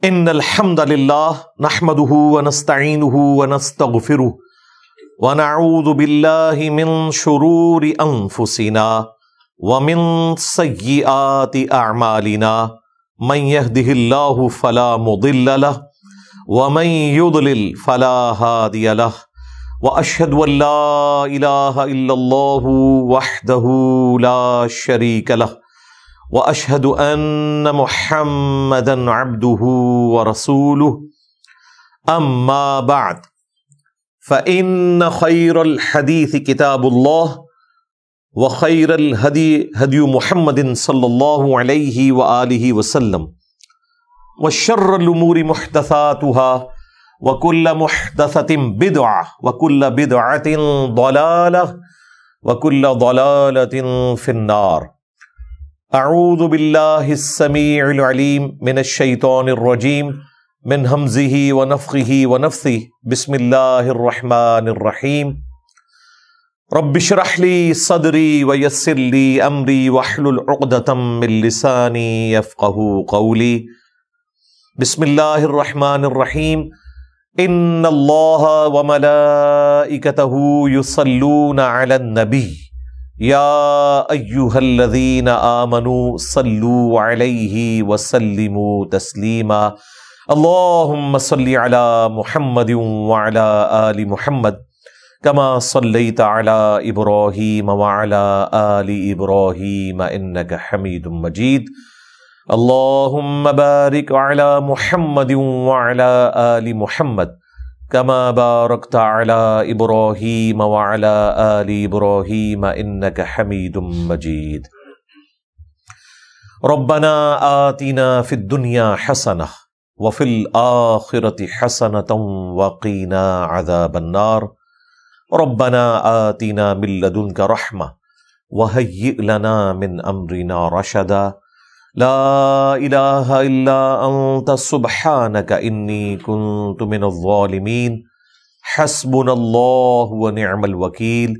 ان الحمد للہ نحمده ونستعینه ونستغفره ونعوذ باللہ من شرور انفسنا ومن سیئات اعمالنا من يهده الله فلا مضل له ومن يضلل فلا هادي له واشهد ان لا اله الا الله وحده لا شريك له واشهد ان محمدا عبده ورسوله اما بعد فان خير الحديث كتاب الله وخير الهدي هدي محمد صلى الله عليه واله وسلم وشر الامور محدثاتها وكل محدثة بدعة وكل بدعة ضلالة وكل ضلالة في النار. اعوذ باللہ السمیع العلیم من الشیطان الرجیم من ہمزہ ونفخہ ونفثہ بسم اللہ الرحمن الرحیم. رب اشرح لی صدری ویسر لی امری واحلل عقدۃ من لسانی یفقہوا قولی. بسم اللہ الرحمن الرحیم. ان اللہ وملائکتہ یصلون علی النبی یا ایہا الذین آمنوا صلوا علیہ وسلموا تسلیما. اللہم صل علی محمد وعلی آل محمد کما صلیت علی ابراہیم وعلی آل ابراہیم انک حمید مجید. اللہم بارک علی محمد وعلی آل محمد کما بارکت علی ابراہیم وعلی آل ابراہیم انک حمید مجید. ربنا آتنا فی الدنیا حسنہ وفی الآخرۃ حسنۃ وقنا عذاب النار. ربنا آتنا من لدنک رحمہ وہیئ لنا من امرنا رشدا. لا الہ الا انت سبحانک انی کنت من الظالمین. حسبنا اللہ ونعم الوکیل.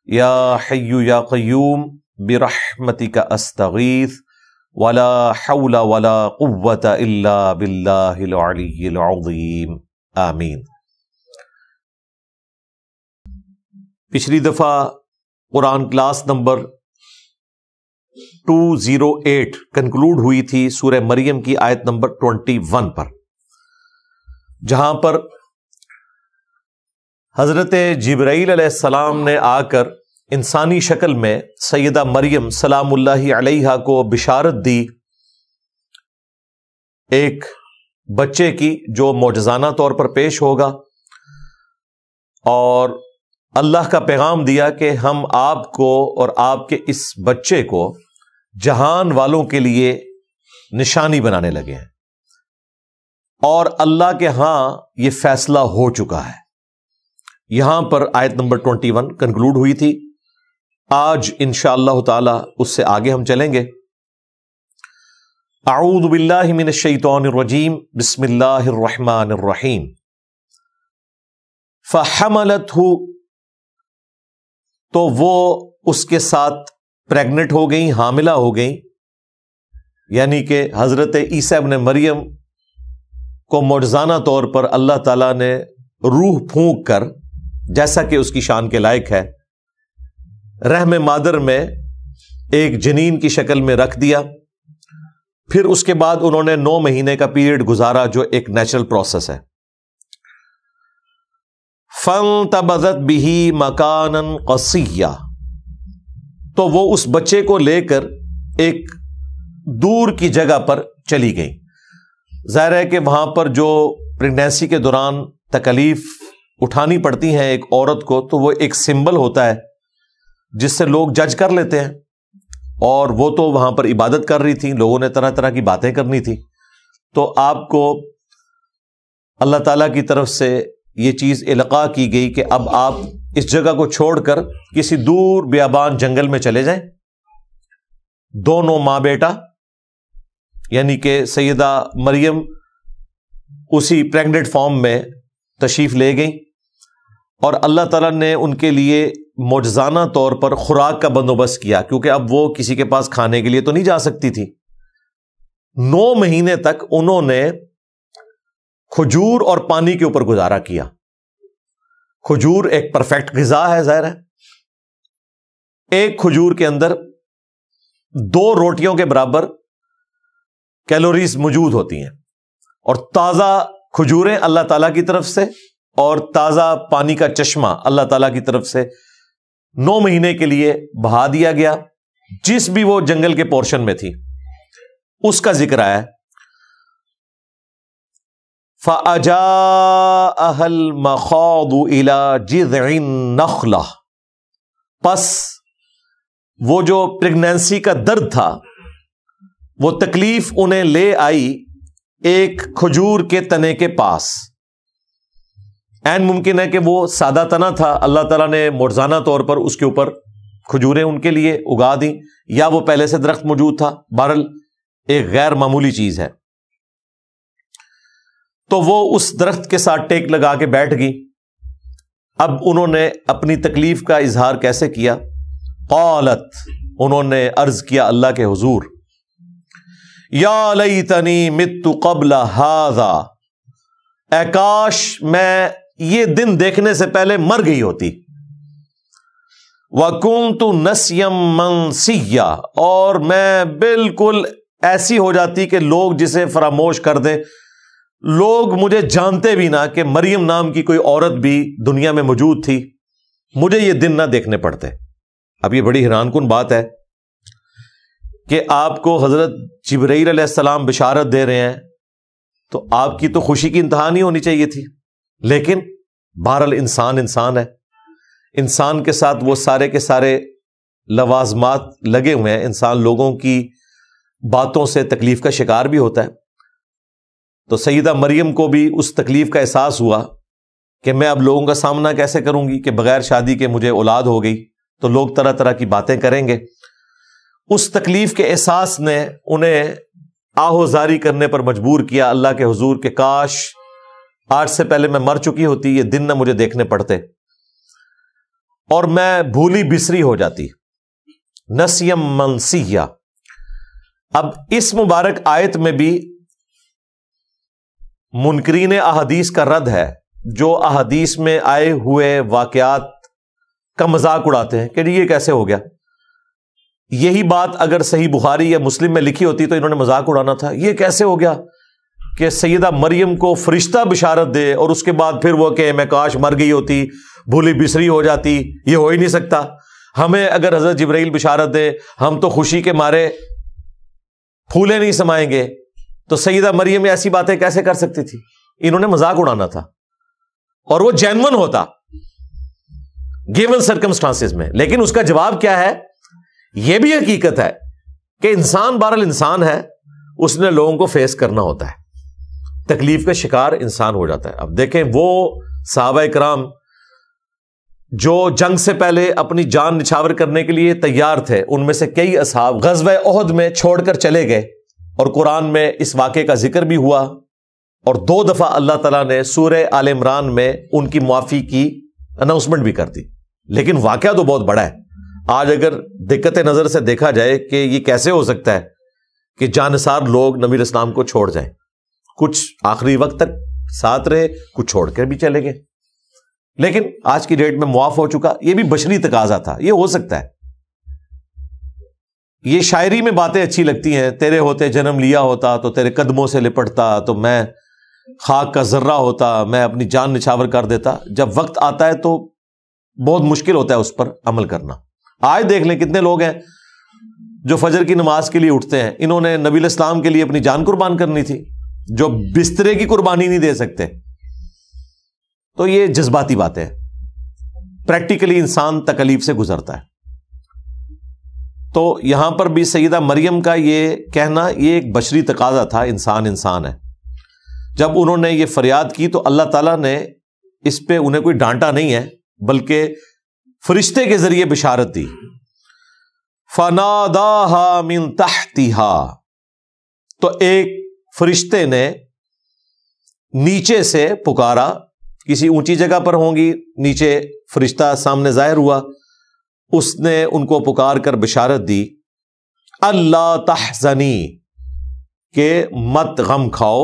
یا حی یا قیوم برحمتک استغیث ولا حول ولا قوة الا باللہ العلی العظیم. آمین. پچھلی دفعہ قرآن کلاس نمبر 208 کنکلوڈ ہوئی تھی سورہ مریم کی آیت نمبر 21 پر، جہاں پر حضرت جبرائیل علیہ السلام نے آ کر انسانی شکل میں سیدہ مریم سلام اللہ علیہا کو بشارت دی ایک بچے کی جو معجزانہ طور پر پیش ہوگا، اور اللہ کا پیغام دیا کہ ہم آپ کو اور آپ کے اس بچے کو جہان والوں کے لیے نشانی بنانے لگے ہیں، اور اللہ کے ہاں یہ فیصلہ ہو چکا ہے. یہاں پر آیت نمبر 21 کنکلوڈ ہوئی تھی. آج انشاءاللہ تعالی اس سے آگے ہم چلیں گے. اعوذ باللہ من الشیطان الرجیم بسم اللہ الرحمن الرحیم. فحملتہ، تو وہ اس کے ساتھ پریگنٹ ہو گئیں، حاملہ ہو گئیں، یعنی کہ حضرت عیسیٰ ابن مریم کو معجزانہ طور پر اللہ تعالیٰ نے روح پھونک کر، جیسا کہ اس کی شان کے لائق ہے، رحم مادر میں ایک جنین کی شکل میں رکھ دیا. پھر اس کے بعد انہوں نے 9 مہینے کا پیریڈ گزارا جو ایک نیچرل پروسیس ہے. فانتبذت بہ مکانا قصیا، تو وہ اس بچے کو لے کر ایک دور کی جگہ پر چلی گئی. ظاہر ہے کہ وہاں پر جو پریگنینسی کے دوران تکلیف اٹھانی پڑتی ہیں ایک عورت کو، تو وہ ایک سمبل ہوتا ہے جس سے لوگ جج کر لیتے ہیں، اور وہ تو وہاں پر عبادت کر رہی تھی، لوگوں نے طرح طرح کی باتیں کرنی تھی. تو آپ کو اللہ تعالیٰ کی طرف سے یہ چیز القاء کی گئی کہ اب آپ اس جگہ کو چھوڑ کر کسی دور بیابان جنگل میں چلے جائیں. دونوں ماں بیٹا، یعنی کہ سیدہ مریم اسی پریگننٹ فارم میں تشریف لے گئیں، اور اللہ تعالیٰ نے ان کے لیے معجزانہ طور پر خوراک کا بندوبست کیا، کیونکہ اب وہ کسی کے پاس کھانے کے لیے تو نہیں جا سکتی تھی. 9 مہینے تک انہوں نے کھجور اور پانی کے اوپر گزارا کیا. کھجور ایک پرفیکٹ غذا ہے، ظاہر ہے. ایک کھجور کے اندر 2 روٹیوں کے برابر کیلوریز موجود ہوتی ہیں، اور تازہ کھجوریں اللہ تعالیٰ کی طرف سے اور تازہ پانی کا چشمہ اللہ تعالیٰ کی طرف سے 9 مہینے کے لیے بہا دیا گیا، جس بھی وہ جنگل کے پورشن میں تھی. اس کا ذکر آیا فَأَجَاءَهَا الْمَخَاضُ إِلَى جِذْعِ النَّخْلَةِ، پس وہ جو پریگنینسی کا درد تھا، وہ تکلیف انہیں لے آئی ایک کھجور کے تنے کے پاس. این ممکن ہے کہ وہ سادہ تنا تھا، اللہ تعالیٰ نے معجزانہ طور پر اس کے اوپر کھجوریں ان کے لیے اگا دیں، یا وہ پہلے سے درخت موجود تھا. بہرحال ایک غیر معمولی چیز ہے. تو وہ اس درخت کے ساتھ ٹیک لگا کے بیٹھ گئی. اب انہوں نے اپنی تکلیف کا اظہار کیسے کیا؟ قالت، انہوں نے عرض کیا اللہ کے حضور، یا لیتنی مت قبل ھذا، اے کاش میں یہ دن دیکھنے سے پہلے مر گئی ہوتی. وَكُنْتُ نَسْيًا مَنْسِيًّا، اور میں بالکل ایسی ہو جاتی کہ لوگ جسے فراموش کر دیں، لوگ مجھے جانتے بھی نہ کہ مریم نام کی کوئی عورت بھی دنیا میں موجود تھی، مجھے یہ دن نہ دیکھنے پڑتے. اب یہ بڑی حیران کن بات ہے کہ آپ کو حضرت جبرائیل علیہ السلام بشارت دے رہے ہیں، تو آپ کی تو خوشی کی انتہا نہیں ہونی چاہیے تھی. لیکن بہرحال انسان ہے، انسان کے ساتھ وہ سارے کے سارے لوازمات لگے ہوئے ہیں. انسان لوگوں کی باتوں سے تکلیف کا شکار بھی ہوتا ہے. تو سیدہ مریم کو بھی اس تکلیف کا احساس ہوا کہ میں اب لوگوں کا سامنا کیسے کروں گی کہ بغیر شادی کے مجھے اولاد ہو گئی، تو لوگ طرح طرح کی باتیں کریں گے. اس تکلیف کے احساس نے انہیں آہوزاری کرنے پر مجبور کیا اللہ کے حضور کہ کاش آج سے پہلے میں مر چکی ہوتی، یہ دن نہ مجھے دیکھنے پڑتے، اور میں بھولی بسری ہو جاتی. نسیم منسیہ. اب اس مبارک آیت میں بھی منکرین احادیث کا رد ہے، جو احادیث میں آئے ہوئے واقعات کا مذاق اڑاتے ہیں کہ یہ کیسے ہو گیا. یہی بات اگر صحیح بخاری یا مسلم میں لکھی ہوتی تو انہوں نے مذاق اڑانا تھا. یہ کیسے ہو گیا کہ سیدہ مریم کو فرشتہ بشارت دے اور اس کے بعد پھر وہ کہ میں کاش مر گئی ہوتی، بھولی بسری ہو جاتی، یہ ہو ہی نہیں سکتا. ہمیں اگر حضرت جبرائیل بشارت دے ہم تو خوشی کے مارے پھولے نہیں سمائیں گے. تو سیدہ مریم ایسی باتیں کیسے کر سکتی تھی؟ انہوں نے مذاق اڑانا تھا، اور وہ جینون ہوتا گیون سرکمسٹانسز میں. لیکن اس کا جواب کیا ہے؟ یہ بھی حقیقت ہے کہ انسان بہرحال انسان ہے، اس نے لوگوں کو فیس کرنا ہوتا ہے، تکلیف کا شکار انسان ہو جاتا ہے. اب دیکھیں وہ صحابہ کرام جو جنگ سے پہلے اپنی جان نچھاور کرنے کے لیے تیار تھے، ان میں سے کئی اصحاب غزوہ احد میں چھوڑ کر چلے گئے، اور قرآن میں اس واقعے کا ذکر بھی ہوا، اور 2 دفعہ اللہ تعالیٰ نے سورہ آل عمران میں ان کی معافی کی اناؤنسمنٹ بھی کر دی. لیکن واقعہ تو بہت بڑا ہے. آج اگر دقت نظر سے دیکھا جائے کہ یہ کیسے ہو سکتا ہے کہ جانثار لوگ نبی علیہ السلام کو چھوڑ جائیں، کچھ آخری وقت تک ساتھ رہے، کچھ چھوڑ کر بھی چلے گئے، لیکن آج کی ڈیٹ میں معاف ہو چکا. یہ بھی بشری تقاضا تھا، یہ ہو سکتا ہے. یہ شاعری میں باتیں اچھی لگتی ہیں، تیرے ہوتے جنم لیا ہوتا تو تیرے قدموں سے لپٹتا، تو میں خاک کا ذرہ ہوتا، میں اپنی جان نچھاور کر دیتا. جب وقت آتا ہے تو بہت مشکل ہوتا ہے اس پر عمل کرنا. آج دیکھ لیں کتنے لوگ ہیں جو فجر کی نماز کے لیے اٹھتے ہیں، انہوں نے نبی علیہ السلام کے لیے اپنی جان قربان کرنی تھی، جو بسترے کی قربانی نہیں دے سکتے. تو یہ جذباتی باتیں ہیں، پریکٹیکلی انسان تکلیف سے گزرتا ہے. تو یہاں پر بھی سیدہ مریم کا یہ کہنا یہ ایک بشری تقاضا تھا، انسان ہے. جب انہوں نے یہ فریاد کی تو اللہ تعالیٰ نے اس پہ انہیں کوئی ڈانٹا نہیں ہے، بلکہ فرشتے کے ذریعے بشارت دی. فَنَادَاهَا مِن تَحْتِهَا، تو ایک فرشتے نے نیچے سے پکارا. کسی اونچی جگہ پر ہوں گی، نیچے فرشتہ سامنے ظاہر ہوا، اس نے ان کو پکار کر بشارت دی اللہ تحزنی، کہ مت غم کھاؤ.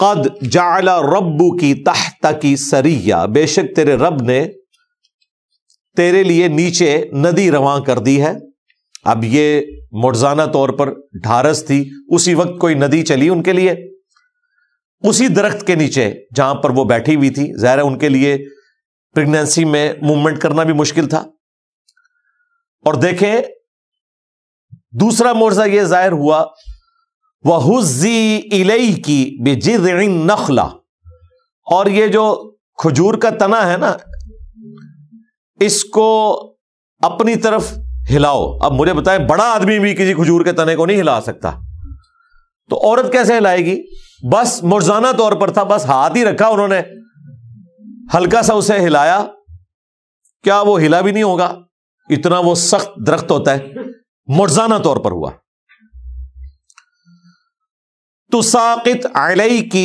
قد جعل ربک تحتک سریہ، بے شک تیرے رب نے تیرے لیے نیچے ندی رواں کر دی ہے۔ اب یہ معجزانہ طور پر ڈھارس تھی، اسی وقت کوئی ندی چلی ان کے لیے اسی درخت کے نیچے جہاں پر وہ بیٹھی ہوئی تھی۔ ظاہر ہے ان کے لیے پریگنینسی میں موومنٹ کرنا بھی مشکل تھا۔ اور دیکھیں دوسرا معجزہ یہ ظاہر ہوا، وَهُزِّي إِلَيْكِ بِجِذْعِ النَّخْلَةِ، اور یہ جو کھجور کا تنا ہے نا، اس کو اپنی طرف ہلاؤ۔ اب مجھے بتائیں بڑا آدمی بھی کسی کھجور کے تنے کو نہیں ہلا سکتا، تو عورت کیسے ہلائے گی؟ بس معجزانہ طور پر تھا، بس ہاتھ ہی رکھا انہوں نے، ہلکا سا اسے ہلایا، کیا وہ ہلا بھی نہیں ہوگا؟ اتنا وہ سخت درخت ہوتا ہے، معجزانہ طور پر ہوا۔ تساقط علیک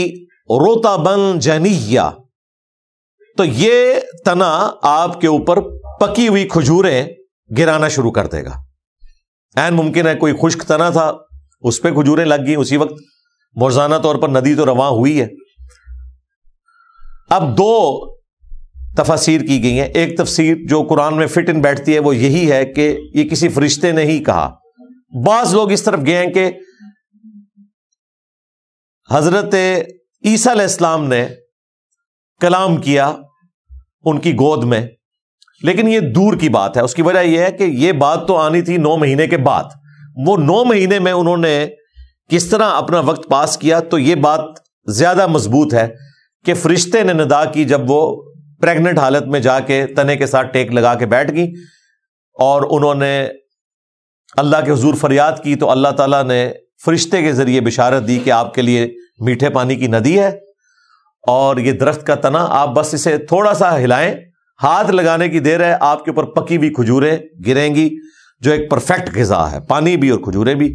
رطبا جنیا، تو یہ تنا آپ کے اوپر پکی ہوئی کھجوریں گرانا شروع کر دے گا۔ عین ممکن ہے کوئی خشک تنا تھا، اس پہ کھجوریں لگ گئی اسی وقت، معجزانہ طور پر ندی تو رواں ہوئی ہے۔ اب دو تفاسیر کی گئی ہیں، ایک تفسیر جو قرآن میں فٹ ان بیٹھتی ہے وہ یہی ہے کہ یہ کسی فرشتے نے ہی کہا۔ بعض لوگ اس طرف گئے ہیں کہ حضرت عیسیٰ علیہ السلام نے کلام کیا ان کی گود میں، لیکن یہ دور کی بات ہے۔ اس کی وجہ یہ ہے کہ یہ بات تو آنی تھی 9 مہینے کے بعد، وہ 9 مہینے میں انہوں نے کس طرح اپنا وقت پاس کیا، تو یہ بات زیادہ مضبوط ہے کہ فرشتے نے ندا کی جب وہ پریگننٹ حالت میں جا کے تنے کے ساتھ ٹیک لگا کے بیٹھ گئی اور انہوں نے اللہ کے حضور فریاد کی، تو اللہ تعالیٰ نے فرشتے کے ذریعے بشارت دی کہ آپ کے لیے میٹھے پانی کی ندی ہے، اور یہ درخت کا تنا آپ بس اسے تھوڑا سا ہلائیں، ہاتھ لگانے کی دیر ہے، آپ کے اوپر پکی ہوئی کھجوریں گریں گی، جو ایک پرفیکٹ غذا ہے، پانی بھی اور کھجوریں بھی۔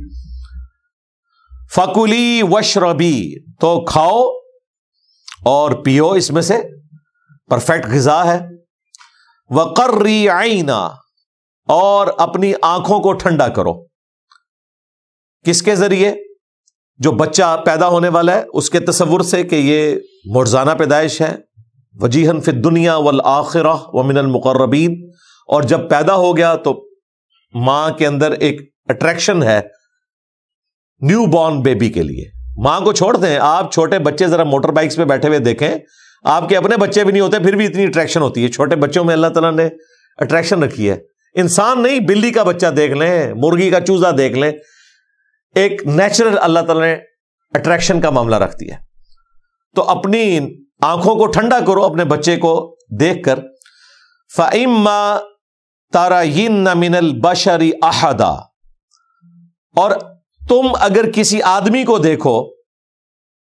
فَكُلِي وَاشْرَبِي، تو کھاؤ اور پیو، اس میں سے پرفیکٹ غذا ہے۔ وَقَرِّي عَيْنًا، اور اپنی آنکھوں کو ٹھنڈا کرو۔ کس کے ذریعے؟ جو بچہ پیدا ہونے والا ہے اس کے تصور سے کہ یہ معجزانہ پیدائش ہے، وجیہن فی الدنیا والآخرہ ومن المقربین، اور جب پیدا ہو گیا تو ماں کے اندر ایک اٹریکشن ہے نیو بورن بیبی کے لیے۔ ماں کو چھوڑ دیں، آپ چھوٹے بچے ذرا موٹر بائکس پہ بیٹھے ہوئے دیکھیں، آپ کے اپنے بچے بھی نہیں ہوتے پھر بھی اتنی اٹریکشن ہوتی ہے۔ چھوٹے بچوں میں اللہ تعالیٰ نے اٹریکشن رکھی ہے۔ انسان نہیں، بلی کا بچہ دیکھ لیں، مرغی کا چوزا دیکھ لیں، ایک نیچرل اللہ تعالیٰ نے اٹریکشن کا معاملہ رکھتی ہے۔ تو اپنی آنکھوں کو ٹھنڈا کرو اپنے بچے کو دیکھ کر۔ فَإِمَّا تَرَيِنَّ مِنَ الْبَشَرِ أَحَدًا، اور تم اگر کسی آدمی کو دیکھو،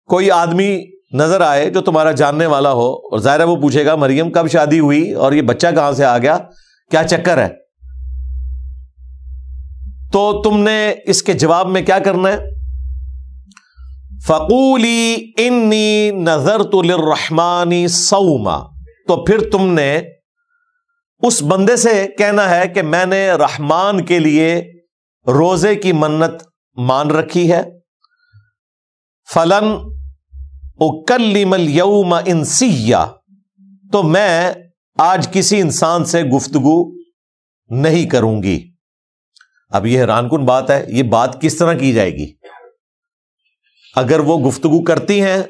کوئی آدمی نظر آئے جو تمہارا جاننے والا ہو، اور ظاہر ہے وہ پوچھے گا مریم کب شادی ہوئی اور یہ بچہ کہاں سے آ گیا، کیا چکر ہے، تو تم نے اس کے جواب میں کیا کرنا ہے؟ فَقُولِي إِنِّي نَذَرْتُ لِلرَّحْمَٰنِ صَوْمًا، تو پھر تم نے اس بندے سے کہنا ہے کہ میں نے رحمان کے لیے روزے کی منت مان رکھی ہے۔ فَلَنْ أُكَلِّمَ الْيَوْمَ إِنسِيًّا، تو میں آج کسی انسان سے گفتگو نہیں کروں گی۔ اب یہ حیران کن بات ہے، یہ بات کس طرح کی جائے گی؟ اگر وہ گفتگو کرتی ہیں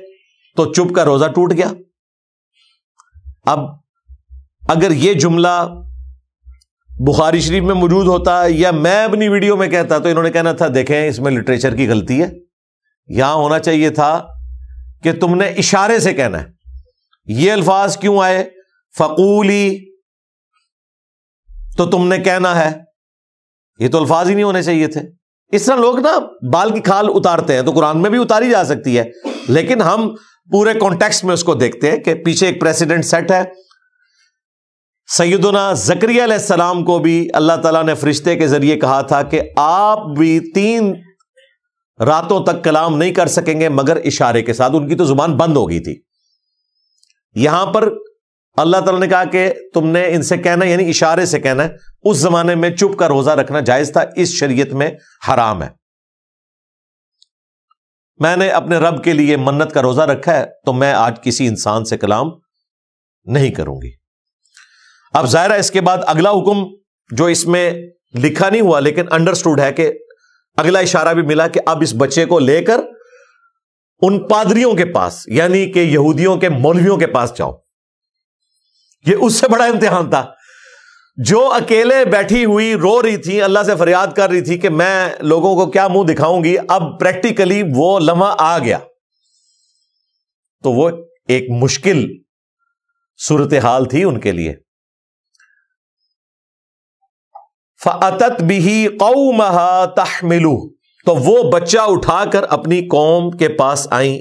تو چپ کا روزہ ٹوٹ گیا۔ اب اگر یہ جملہ بخاری شریف میں موجود ہوتا یا میں اپنی ویڈیو میں کہتا تو انہوں نے کہنا تھا دیکھیں اس میں لٹریچر کی غلطی ہے، یہاں ہونا چاہیے تھا کہ تم نے اشارے سے کہنا ہے۔ یہ الفاظ کیوں آئے؟ فقولی، تو تم نے کہنا ہے، یہ تو الفاظ ہی نہیں ہونے چاہیے تھے۔ اس طرح لوگ نا بال کی کھال اتارتے ہیں، تو قرآن میں بھی اتاری جا سکتی ہے، لیکن ہم پورے کانٹیکسٹ میں اس کو دیکھتے ہیں کہ پیچھے ایک پریسیڈنٹ سیٹ ہے۔ سیدنا زکریا علیہ السلام کو بھی اللہ تعالیٰ نے فرشتے کے ذریعے کہا تھا کہ آپ بھی 3 راتوں تک کلام نہیں کر سکیں گے مگر اشارے کے ساتھ، ان کی تو زبان بند ہو گئی تھی۔ یہاں پر اللہ تعالیٰ نے کہا کہ تم نے ان سے کہنا، یعنی اشارے سے کہنا ہے۔ اس زمانے میں چپ کا روزہ رکھنا جائز تھا، اس شریعت میں حرام ہے۔ میں نے اپنے رب کے لیے منت کا روزہ رکھا ہے تو میں آج کسی انسان سے کلام نہیں کروں گی. اب ظاہر ہے اس کے بعد اگلا حکم جو اس میں لکھا نہیں ہوا لیکن انڈرسٹوڈ ہے کہ اگلا اشارہ بھی ملا کہ اب اس بچے کو لے کر ان پادریوں کے پاس یعنی کہ یہودیوں کے مولویوں کے پاس جاؤ. یہ اس سے بڑا امتحان تھا. جو اکیلے بیٹھی ہوئی رو رہی تھی, اللہ سے فریاد کر رہی تھی کہ میں لوگوں کو کیا منہ دکھاؤں گی, اب پریکٹیکلی وہ لمحہ آ گیا. تو وہ ایک مشکل صورتحال تھی ان کے لیے. فَأَتَتْ بِهِ قَوْمَهَا تَحْمِلُهُ, تو وہ بچہ اٹھا کر اپنی قوم کے پاس آئیں.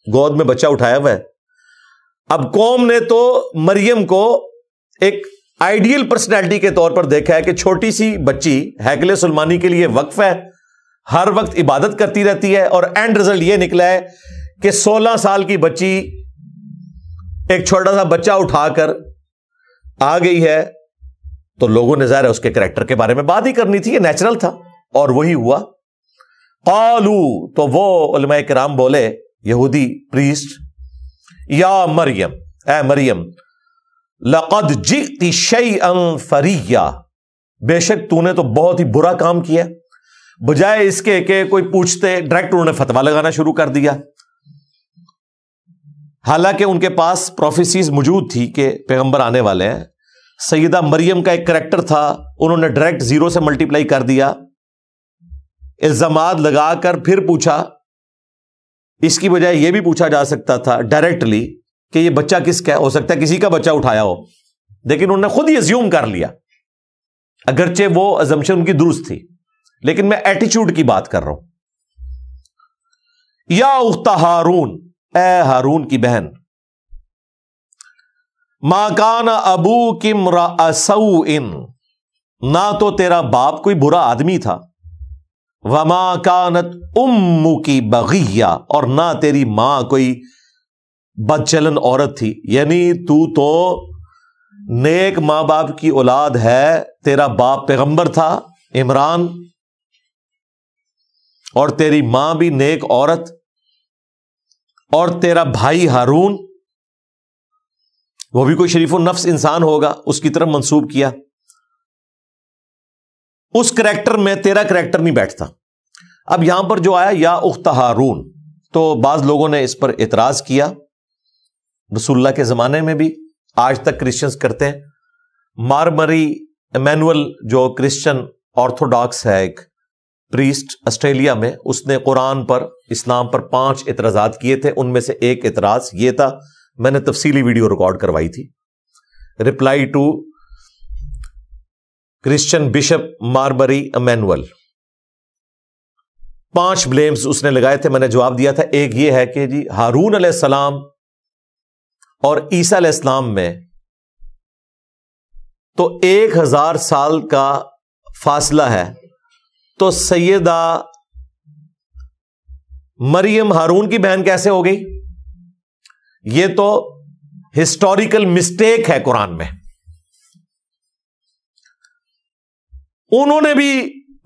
گود میں بچہ اٹھایا ہوا ہے. اب قوم نے تو مریم کو ایک آئیڈیل پرسنالٹی کے طور پر دیکھا ہے کہ چھوٹی سی بچی ہیکل سلیمانی کے لیے وقف ہے, ہر وقت عبادت کرتی رہتی ہے, اور اینڈ رزلٹ یہ نکلا ہے کہ 16 سال کی بچی ایک چھوٹا سا بچہ اٹھا کر آ گئی ہے. تو لوگوں نے ظاہر ہے اس کے کریکٹر کے بارے میں بات ہی کرنی تھی, یہ نیچرل تھا, اور وہی ہوا. قالو, تو وہ علماء کرام بولے, یہودی پریسٹ, یا مریم, اے مریم, لقد جئت شیئا فریا, بے شک تو نے تو بہت ہی برا کام کیا. بجائے اس کے کہ کوئی پوچھتے, ڈائریکٹ انہوں نے فتوا لگانا شروع کر دیا. حالانکہ ان کے پاس پروفیسیز موجود تھی کہ پیغمبر آنے والے ہیں. سیدہ مریم کا ایک کریکٹر تھا, انہوں نے ڈائریکٹ 0 سے ملٹیپلائی کر دیا, الزامات لگا کر پھر پوچھا. اس کی بجائے یہ بھی پوچھا جا سکتا تھا ڈائریکٹلی کہ یہ بچہ کس کا ہے, ہو سکتا ہے کسی کا بچہ اٹھایا ہو, لیکن انہوں نے خود ہی ازیوم کر لیا, اگرچہ وہ ازمپشن ان کی درست تھی, لیکن میں ایٹیچیوڈ کی بات کر رہا ہوں. یا اخت ہارون, اے ہارون کی بہن, ما کان ابوک امرأ سوء, نہ تو تیرا باپ کوئی برا آدمی تھا, وما کانت امک بغیہ, اور نہ تیری ماں کوئی بدچلن عورت تھی. یعنی تو نیک ماں باپ کی اولاد ہے, تیرا باپ پیغمبر تھا عمران, اور تیری ماں بھی نیک عورت, اور تیرا بھائی ہارون وہ بھی کوئی شریف النفس انسان ہوگا, اس کی طرف منسوب کیا. اس کریکٹر میں تیرا کریکٹر نہیں بیٹھتا. اب یہاں پر جو آیا یا اخت ہارون, تو بعض لوگوں نے اس پر اعتراض کیا. رسول اللہ کے زمانے میں بھی, آج تک کرسچنز کرتے ہیں. مارمری ایمینول جو کرسچن آرتھوڈاکس ہے, ایک پریسٹ آسٹریلیا میں, اس نے قرآن پر, اسلام پر 5 اعتراضات کیے تھے. ان میں سے ایک اعتراض یہ تھا, میں نے تفصیلی ویڈیو ریکارڈ کروائی تھی, reply to Christian bishop Mar Mari Emmanuel. 5 blames اس نے لگائے تھے, میں نے جواب دیا تھا. ایک یہ ہے کہ جی ہارون علیہ السلام اور عیسیٰ علیہ السلام میں تو 1000 سال کا فاصلہ ہے, تو سیدہ مریم ہارون کی بہن کیسے ہو گئی؟ یہ تو ہسٹوریکل مسٹیک ہے قرآن میں. انہوں نے بھی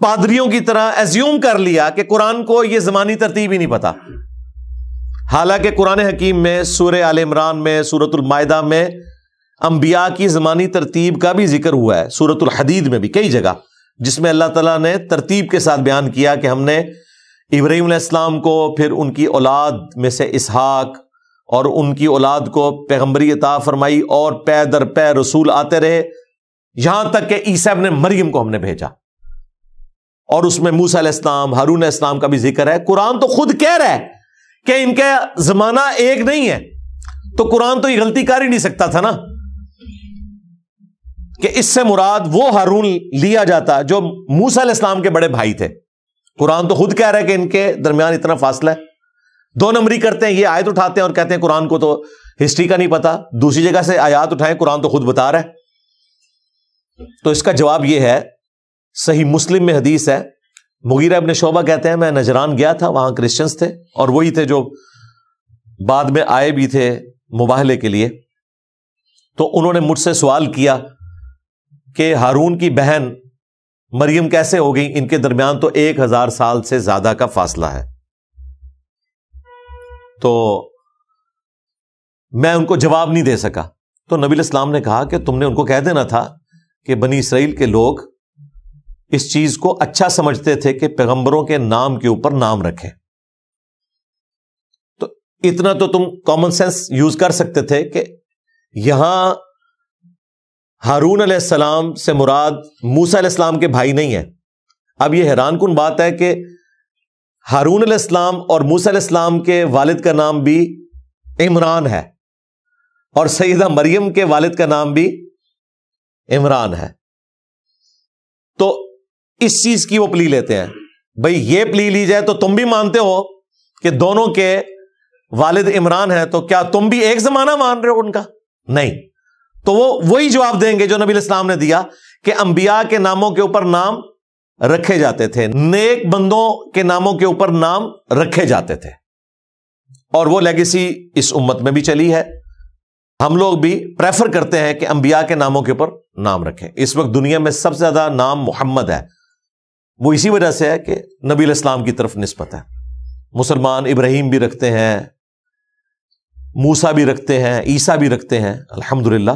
پادریوں کی طرح ایزیوم کر لیا کہ قرآن کو یہ زمانی ترتیب ہی نہیں پتا. حالانکہ قرآن حکیم میں سورہ آل عمران میں, سورۃ المائدہ میں انبیاء کی زمانی ترتیب کا بھی ذکر ہوا ہے. سورۃ الحدید میں بھی کئی جگہ, جس میں اللہ تعالیٰ نے ترتیب کے ساتھ بیان کیا کہ ہم نے ابراہیم علیہ السلام کو, پھر ان کی اولاد میں سے اسحاق, اور ان کی اولاد کو پیغمبری عطا فرمائی, اور پے در پے رسول آتے رہے, یہاں تک کہ عیسیٰ ابن مریم کو ہم نے بھیجا. اور اس میں موسیٰ علیہ السلام, ہارون علیہ السلام کا بھی ذکر ہے. قرآن تو خود کہہ رہا ہے کہ ان کا زمانہ ایک نہیں ہے, تو قرآن تو یہ غلطی کر ہی نہیں سکتا تھا نا کہ اس سے مراد وہ ہارون لیا جاتا جو موسیٰ علیہ السلام کے بڑے بھائی تھے. قرآن تو خود کہہ رہا ہے کہ ان کے درمیان اتنا فاصلہ ہے. 2 نمبری کرتے ہیں, یہ آیت اٹھاتے ہیں اور کہتے ہیں قرآن کو تو ہسٹری کا نہیں پتا, دوسری جگہ سے آیات اٹھائیں, قرآن تو خود بتا رہا ہے. تو اس کا جواب یہ ہے, صحیح مسلم میں حدیث ہے, مغیرہ ابن شعبہ کہتے ہیں میں نجران گیا تھا, وہاں کرسچنز تھے, اور وہی تھے جو بعد میں آئے بھی تھے مباہلے کے لیے. تو انہوں نے مجھ سے سوال کیا کہ ہارون کی بہن مریم کیسے ہو گئی, ان کے درمیان تو 1000 سال سے زیادہ کا فاصلہ ہے. تو میں ان کو جواب نہیں دے سکا. تو نبی علیہ السلام نے کہا کہ تم نے ان کو کہہ دینا تھا کہ بنی اسرائیل کے لوگ اس چیز کو اچھا سمجھتے تھے کہ پیغمبروں کے نام کے اوپر نام رکھیں. تو اتنا تو تم کامن سینس یوز کر سکتے تھے کہ یہاں ہارون علیہ السلام سے مراد موسیٰ علیہ السلام کے بھائی نہیں ہے. اب یہ حیران کن بات ہے کہ ہارون علیہ السلام اور موسیٰ علیہ السلام کے والد کا نام بھی عمران ہے اور سیدہ مریم کے والد کا نام بھی عمران ہے. تو اس چیز کی وہ پلی لیتے ہیں. بھئی یہ پلی لی جائے تو تم بھی مانتے ہو کہ دونوں کے والد عمران ہیں, تو کیا تم بھی ایک زمانہ مان رہے ہو ان کا؟ نہیں. تو وہ وہی جواب دیں گے جو نبی علیہ السلام نے دیا کہ انبیاء کے ناموں کے اوپر نام رکھے جاتے تھے, نیک بندوں کے ناموں کے اوپر نام رکھے جاتے تھے, اور وہ لیگیسی اس امت میں بھی چلی ہے. ہم لوگ بھی پریفر کرتے ہیں کہ انبیاء کے ناموں کے اوپر نام رکھیں. اس وقت دنیا میں سب سے زیادہ نام محمد ہے, وہ اسی وجہ سے ہے کہ نبی علیہ السلام کی طرف نسبت ہے. مسلمان ابراہیم بھی رکھتے ہیں, موسیٰ بھی رکھتے ہیں, عیسیٰ بھی رکھتے ہیں, الحمدللہ.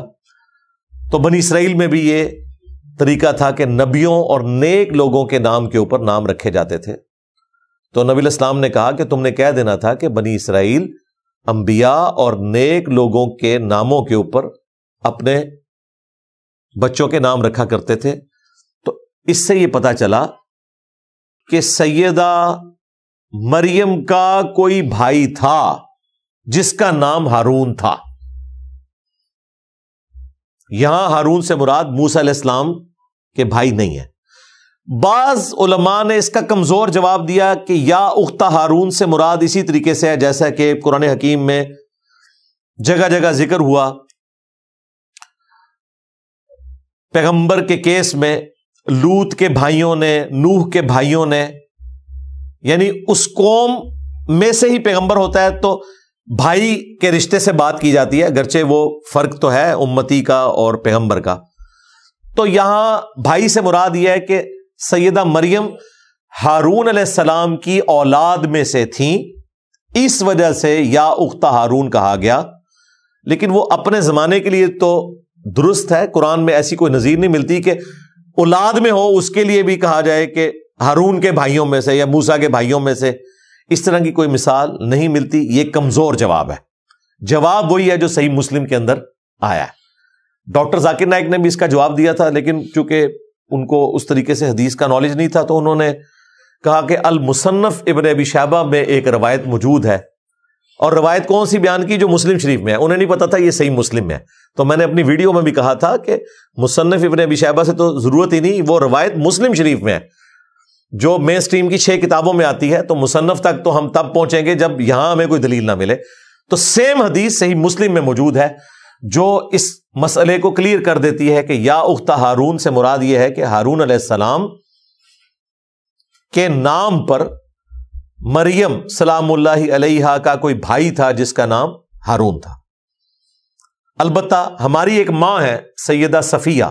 تو بنی اسرائیل میں بھی یہ طریقہ تھا کہ نبیوں اور نیک لوگوں کے نام کے اوپر نام رکھے جاتے تھے. تو نبی علیہ السلام نے کہا کہ تم نے کہہ دینا تھا کہ بنی اسرائیل انبیاء اور نیک لوگوں کے ناموں کے اوپر اپنے بچوں کے نام رکھا کرتے تھے. تو اس سے یہ پتا چلا کہ سیدہ مریم کا کوئی بھائی تھا جس کا نام ہارون تھا. یہاں ہارون سے مراد موسیٰ علیہ السلام کے بھائی نہیں ہے. بعض علماء نے اس کا کمزور جواب دیا کہ یا اختہ ہارون سے مراد اسی طریقے سے ہے جیسا کہ قرآن حکیم میں جگہ جگہ ذکر ہوا. پیغمبر کے کیس میں لوط کے بھائیوں نے, نوح کے بھائیوں نے, یعنی اس قوم میں سے ہی پیغمبر ہوتا ہے تو بھائی کے رشتے سے بات کی جاتی ہے, اگرچہ وہ فرق تو ہے امتی کا اور پیغمبر کا. تو یہاں بھائی سے مراد یہ ہے کہ سیدہ مریم ہارون علیہ السلام کی اولاد میں سے تھیں, اس وجہ سے یا اختہ ہارون کہا گیا. لیکن وہ اپنے زمانے کے لیے تو درست ہے, قرآن میں ایسی کوئی نظیر نہیں ملتی کہ اولاد میں ہو اس کے لیے بھی کہا جائے کہ ہارون کے بھائیوں میں سے یا موسیٰ کے بھائیوں میں سے. اس طرح کی کوئی مثال نہیں ملتی. یہ کمزور جواب ہے. جواب وہی ہے جو صحیح مسلم کے اندر آیا ہے. ڈاکٹر ذاکر نائک نے بھی اس کا جواب دیا تھا, لیکن چونکہ ان کو اس طریقے سے حدیث کا نالج نہیں تھا تو انہوں نے کہا کہ المصنف ابن ابی شیبہ میں ایک روایت موجود ہے, اور روایت کون سی بیان کی؟ جو مسلم شریف میں ہے. انہیں نہیں پتا تھا یہ صحیح مسلم میں ہے. تو میں نے اپنی ویڈیو میں بھی کہا تھا کہ مصنف ابن ابی شیبہ سے تو ضرورت ہی نہیں, وہ روایت مسلم شریف میں ہے جو مین سٹریم کی 6 کتابوں میں آتی ہے. تو مصنف تک تو ہم تب پہنچیں گے جب یہاں ہمیں کوئی دلیل نہ ملے. تو سیم حدیث صحیح مسلم میں موجود ہے جو اس مسئلے کو کلیئر کر دیتی ہے کہ یا اختہ ہارون سے مراد یہ ہے کہ ہارون علیہ السلام کے نام پر مریم سلام اللہ علیہا کا کوئی بھائی تھا جس کا نام ہارون تھا. البتہ ہماری ایک ماں ہے سیدہ صفیہ,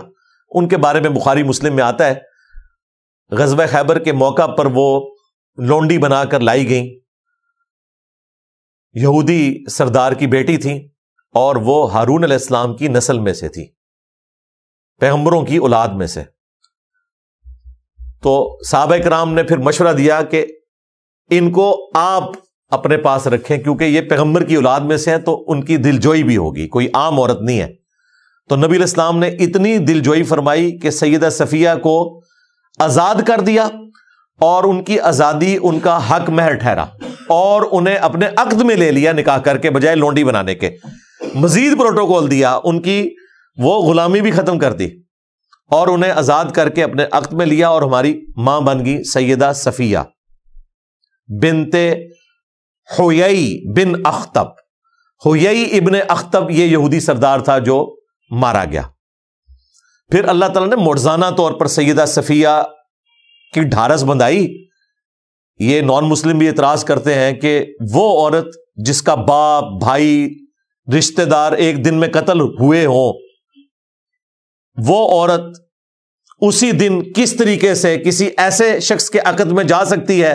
ان کے بارے میں بخاری مسلم میں آتا ہے غزوہ خیبر کے موقع پر وہ لونڈی بنا کر لائی گئیں, یہودی سردار کی بیٹی تھیں, اور وہ ہارون علیہ السلام کی نسل میں سے تھی, پیغمبروں کی اولاد میں سے. تو صحابہ کرام نے پھر مشورہ دیا کہ ان کو آپ اپنے پاس رکھیں کیونکہ یہ پیغمبر کی اولاد میں سے ہیں تو ان کی دلجوئی بھی ہوگی, کوئی عام عورت نہیں ہے. تو نبی علیہ السلام نے اتنی دلجوئی فرمائی کہ سیدہ صفیہ کو آزاد کر دیا, اور ان کی آزادی ان کا حق مہر ٹھہرا, اور انہیں اپنے عقد میں لے لیا نکاح کر کے بجائے لونڈی بنانے کے. مزید پروٹوکول دیا, ان کی وہ غلامی بھی ختم کر دی اور انہیں آزاد کر کے اپنے عقد میں لیا, اور ہماری ماں بن گئی سیدہ صفیہ بنت حیی بن اخطب. حیی ابن اخطب یہ یہودی سردار تھا جو مارا گیا. پھر اللہ تعالیٰ نے معجزانہ طور پر سیدہ صفیہ کی ڈھارس بندھائی. یہ نان مسلم بھی اعتراض کرتے ہیں کہ وہ عورت جس کا باپ, بھائی, رشتہ دار ایک دن میں قتل ہوئے ہوں, وہ عورت اسی دن کس طریقے سے کسی ایسے شخص کے عقد میں جا سکتی ہے؟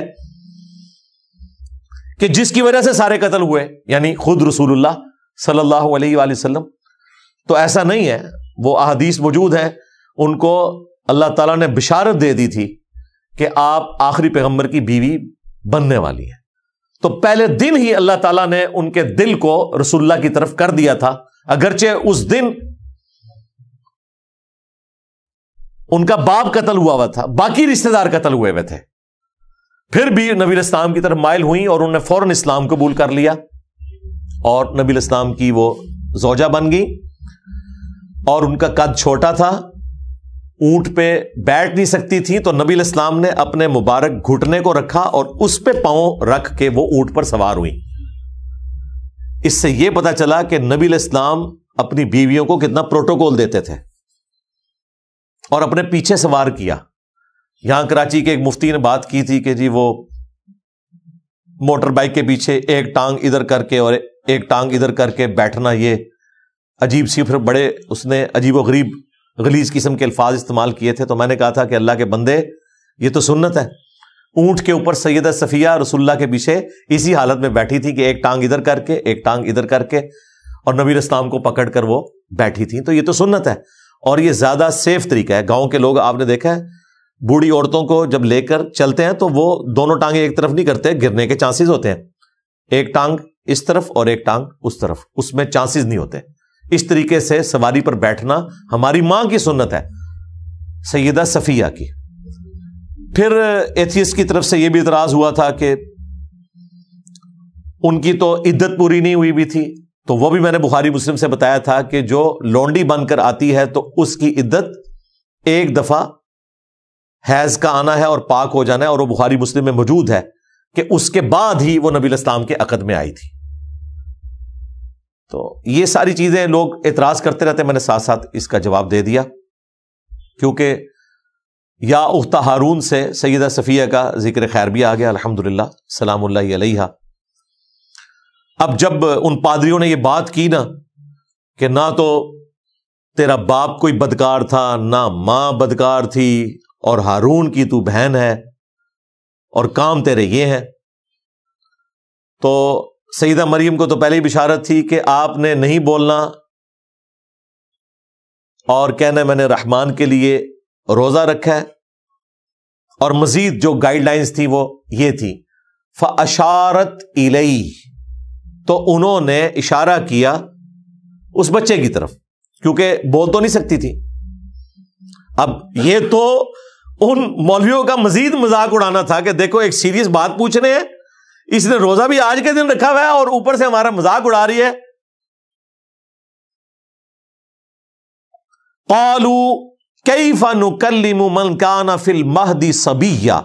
کہ جس کی وجہ سے سارے قتل ہوئے، یعنی خود رسول اللہ صلی اللہ علیہ وآلہ وسلم. تو ایسا نہیں ہے، وہ احادیث موجود ہیں، ان کو اللہ تعالیٰ نے بشارت دے دی تھی کہ آپ آخری پیغمبر کی بیوی بننے والی ہیں. تو پہلے دن ہی اللہ تعالیٰ نے ان کے دل کو رسول اللہ کی طرف کر دیا تھا، اگرچہ اس دن ان کا باپ قتل ہوا تھا، باقی رشتہ دار قتل ہوئے تھے، پھر بھی نبی علیہ السلام کی طرف مائل ہوئیں اور انہوں نے فوراً اسلام قبول کر لیا اور نبی علیہ السلام کی وہ زوجہ بن گئی. اور ان کا قد چھوٹا تھا، اونٹ پہ بیٹھ نہیں سکتی تھی، تو نبی علیہ السلام نے اپنے مبارک گھٹنے کو رکھا اور اس پہ پاؤں رکھ کے وہ اونٹ پر سوار ہوئی. اس سے یہ پتا چلا کہ نبی علیہ السلام اپنی بیویوں کو کتنا پروٹوکول دیتے تھے اور اپنے پیچھے سوار کیا. یہاں کراچی کے ایک مفتی نے بات کی تھی کہ جی وہ موٹر بائک کے پیچھے ایک ٹانگ ادھر کر کے اور ایک ٹانگ ادھر کر کے بیٹھنا، یہ عجیب سی، پھر بڑے اس نے عجیب و غریب غلیظ قسم کے الفاظ استعمال کیے تھے. تو میں نے کہا تھا کہ اللہ کے بندے، یہ تو سنت ہے. اونٹ کے اوپر سیدہ صفیہ رسول اللہ کے پیچھے اسی حالت میں بیٹھی تھی کہ ایک ٹانگ ادھر کر کے ایک ٹانگ ادھر کر کے، اور نبی علیہ السلام کو پکڑ کر وہ بیٹھی تھی. تو یہ تو سنت ہے اور یہ زیادہ سیف طریقہ ہے. گاؤں کے لوگ آپ نے دیکھا ہے بوڑھی عورتوں کو جب لے کر چلتے ہیں تو وہ دونوں ٹانگیں ایک طرف نہیں کرتے، گرنے کے چانسز ہوتے ہیں. ایک ٹانگ اس طرف اور ایک ٹانگ اس طرف، اس میں چانسز نہیں ہوتے. اس طریقے سے سواری پر بیٹھنا ہماری ماں کی سنت ہے، سیدہ صفیہ کی. پھر ایتھیسٹ کی طرف سے یہ بھی اعتراض ہوا تھا کہ ان کی تو عدت پوری نہیں ہوئی بھی تھی، تو وہ بھی میں نے بخاری مسلم سے بتایا تھا کہ جو لونڈی بن کر آتی ہے تو اس کی عدت ایک دفعہ حیض کا آنا ہے اور پاک ہو جانا ہے، اور وہ بخاری مسلم میں موجود ہے کہ اس کے بعد ہی وہ نبی علیہ السلام کے عقد میں آئی تھی. تو یہ ساری چیزیں لوگ اعتراض کرتے رہتے، میں نے ساتھ ساتھ اس کا جواب دے دیا، کیونکہ یا اخت ہارون سے سیدہ صفیہ کا ذکر خیر بھی آ گیا الحمدللہ سلام اللہ علیہا. اب جب ان پادریوں نے یہ بات کی نا کہ نہ تو تیرا باپ کوئی بدکار تھا، نہ ماں بدکار تھی، اور ہارون کی تو بہن ہے اور کام تیرے یہ ہیں، تو سیدہ مریم کو تو پہلے ہی بشارت تھی کہ آپ نے نہیں بولنا اور کہنا میں نے رحمان کے لیے روزہ رکھا ہے. اور مزید جو گائیڈ لائنز تھی وہ یہ تھی فَأَشَارَتْ إِلَيْهِ، تو انہوں نے اشارہ کیا اس بچے کی طرف، کیونکہ بول تو نہیں سکتی تھی. اب یہ تو ان مولویوں کا مزید مذاق اڑانا تھا کہ دیکھو ایک سیریس بات پوچھ رہے ہیں، اس نے روزہ بھی آج کے دن رکھا ہوا ہے اور اوپر سے ہمارا مذاق اڑا رہی ہے. قالوا کیف نکلم من کان فی المہد صبیا،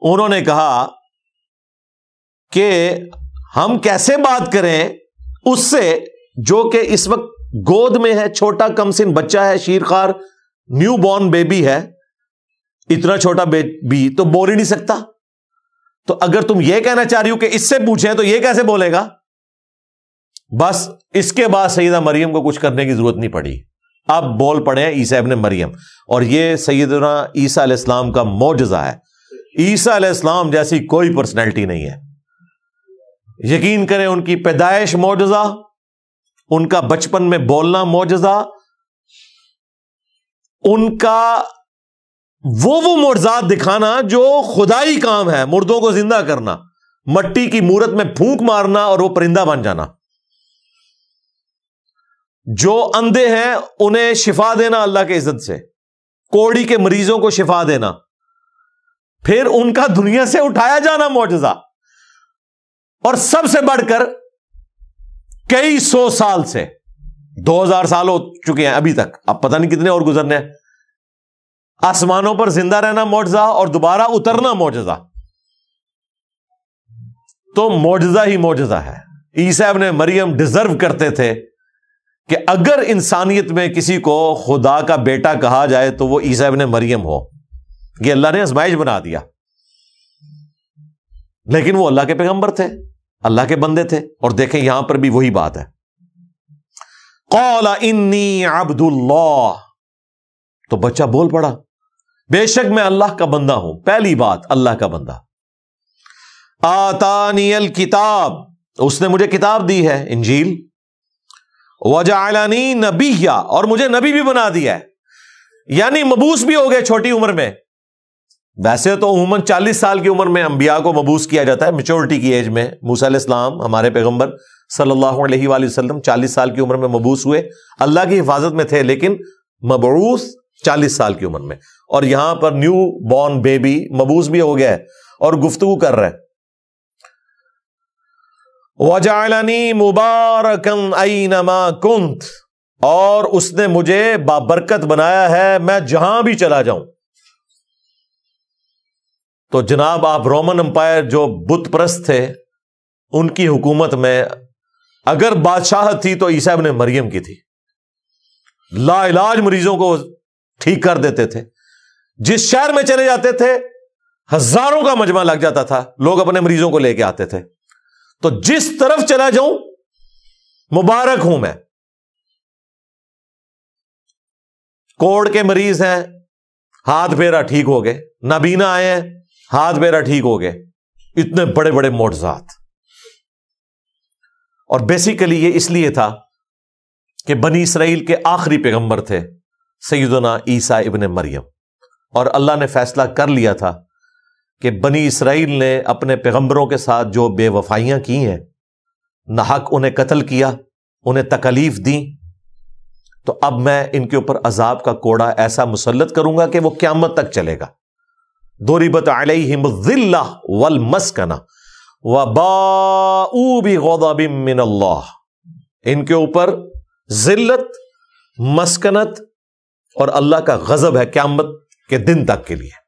انہوں نے کہا کہ ہم کیسے بات کریں اس سے جو کہ اس وقت گود میں ہے، چھوٹا کم سن بچہ ہے، شیرخوار نیو بورن بیبی ہے. اتنا چھوٹا بیبی تو بول ہی نہیں سکتا، تو اگر تم یہ کہنا چاہ رہی ہو کہ اس سے پوچھیں تو یہ کیسے بولے گا. بس اس کے بعد سیدہ مریم کو کچھ کرنے کی ضرورت نہیں پڑی، اب بول پڑے ہیں عیسیٰ ابن مریم. اور یہ سیدنا عیسیٰ علیہ السلام کا معجزہ ہے. عیسیٰ علیہ السلام جیسی کوئی پرسنالٹی نہیں ہے. یقین کریں ان کی پیدائش معجزہ، ان کا بچپن میں بولنا معجزہ، ان کا وہ معجزات دکھانا جو خدائی کام ہے، مردوں کو زندہ کرنا، مٹی کی مورت میں پھونک مارنا اور وہ پرندہ بن جانا، جو اندھے ہیں انہیں شفا دینا اللہ کے عزت سے، کوڑی کے مریضوں کو شفا دینا، پھر ان کا دنیا سے اٹھایا جانا معجزہ، اور سب سے بڑھ کر کئی سو سال سے 2000 سال ہو چکے ہیں ابھی تک، اب پتہ نہیں کتنے اور گزرنے ہیں، آسمانوں پر زندہ رہنا معجزہ اور دوبارہ اترنا معجزہ. تو معجزہ ہی معجزہ ہے. عیسیٰ ابن مریم ڈیزرو کرتے تھے کہ اگر انسانیت میں کسی کو خدا کا بیٹا کہا جائے تو وہ عیسیٰ ابن مریم ہو. یہ اللہ نے آزمائش بنا دیا، لیکن وہ اللہ کے پیغمبر تھے، اللہ کے بندے تھے. اور دیکھیں یہاں پر بھی وہی بات ہے، قال انی عبد اللہ، تو بچہ بول پڑا بے شک میں اللہ کا بندہ ہوں. پہلی بات اللہ کا بندہ. آتانی الکتاب، اس نے مجھے کتاب دی ہے انجیل، وجعلنی نبیا، اور مجھے نبی بھی بنا دیا ہے، یعنی مبعوث بھی ہو گئے چھوٹی عمر میں۔ ویسے تو عموماً 40 سال کی عمر میں انبیاء کو مبعوث کیا جاتا ہے، میچورٹی کی ایج میں۔ موسیٰ علیہ السلام ہمارے پیغمبر صلی اللہ علیہ وآلہ وسلم 40 سال کی عمر میں مبعوث ہوئے، اللہ کی حفاظت میں تھے، لیکن مبعوث 40 سال کی عمر میں۔ اور یہاں پر نیو بورن بیبی مبعوث بھی ہو گیا ہے اور گفتگو کر رہا ہے۔ وَجَعَلَنِي مُبَارَكًا أَيْنَمَا كُنْتُ، اور اس نے مجھے بابرکت بنایا ہے میں جہاں بھی چلا جاؤں۔ تو جناب آپ رومن امپائر جو بت پرست تھے، ان کی حکومت میں اگر بادشاہت تھی تو عیسیٰ ابن مریم کی تھی۔ لا علاج مریضوں کو ٹھیک کر دیتے تھے، جس شہر میں چلے جاتے تھے ہزاروں کا مجمع لگ جاتا تھا، لوگ اپنے مریضوں کو لے کے آتے تھے۔ تو جس طرف چلا جاؤں مبارک ہوں میں۔ کوڑ کے مریض ہیں، ہاتھ پھیرا ٹھیک ہو گئے، نابینا آئے ہیں، ہاتھ پھیرا ٹھیک ہو گئے۔ اتنے بڑے بڑے معجزات۔ اور بیسیکلی یہ اس لیے تھا کہ بنی اسرائیل کے آخری پیغمبر تھے سیدنا عیسیٰ ابن مریم، اور اللہ نے فیصلہ کر لیا تھا کہ بنی اسرائیل نے اپنے پیغمبروں کے ساتھ جو بے وفائیاں کی ہیں، ناحق انہیں قتل کیا، انہیں تکلیف دی، تو اب میں ان کے اوپر عذاب کا کوڑا ایسا مسلط کروں گا کہ وہ قیامت تک چلے گا۔ ضربت علیہم الذلہ والمسکنہ وباؤوا بغضب من اللہ، ان کے اوپر ذلت، مسکنت اور اللہ کا غضب ہے قیامت کے دن تک کے لیے۔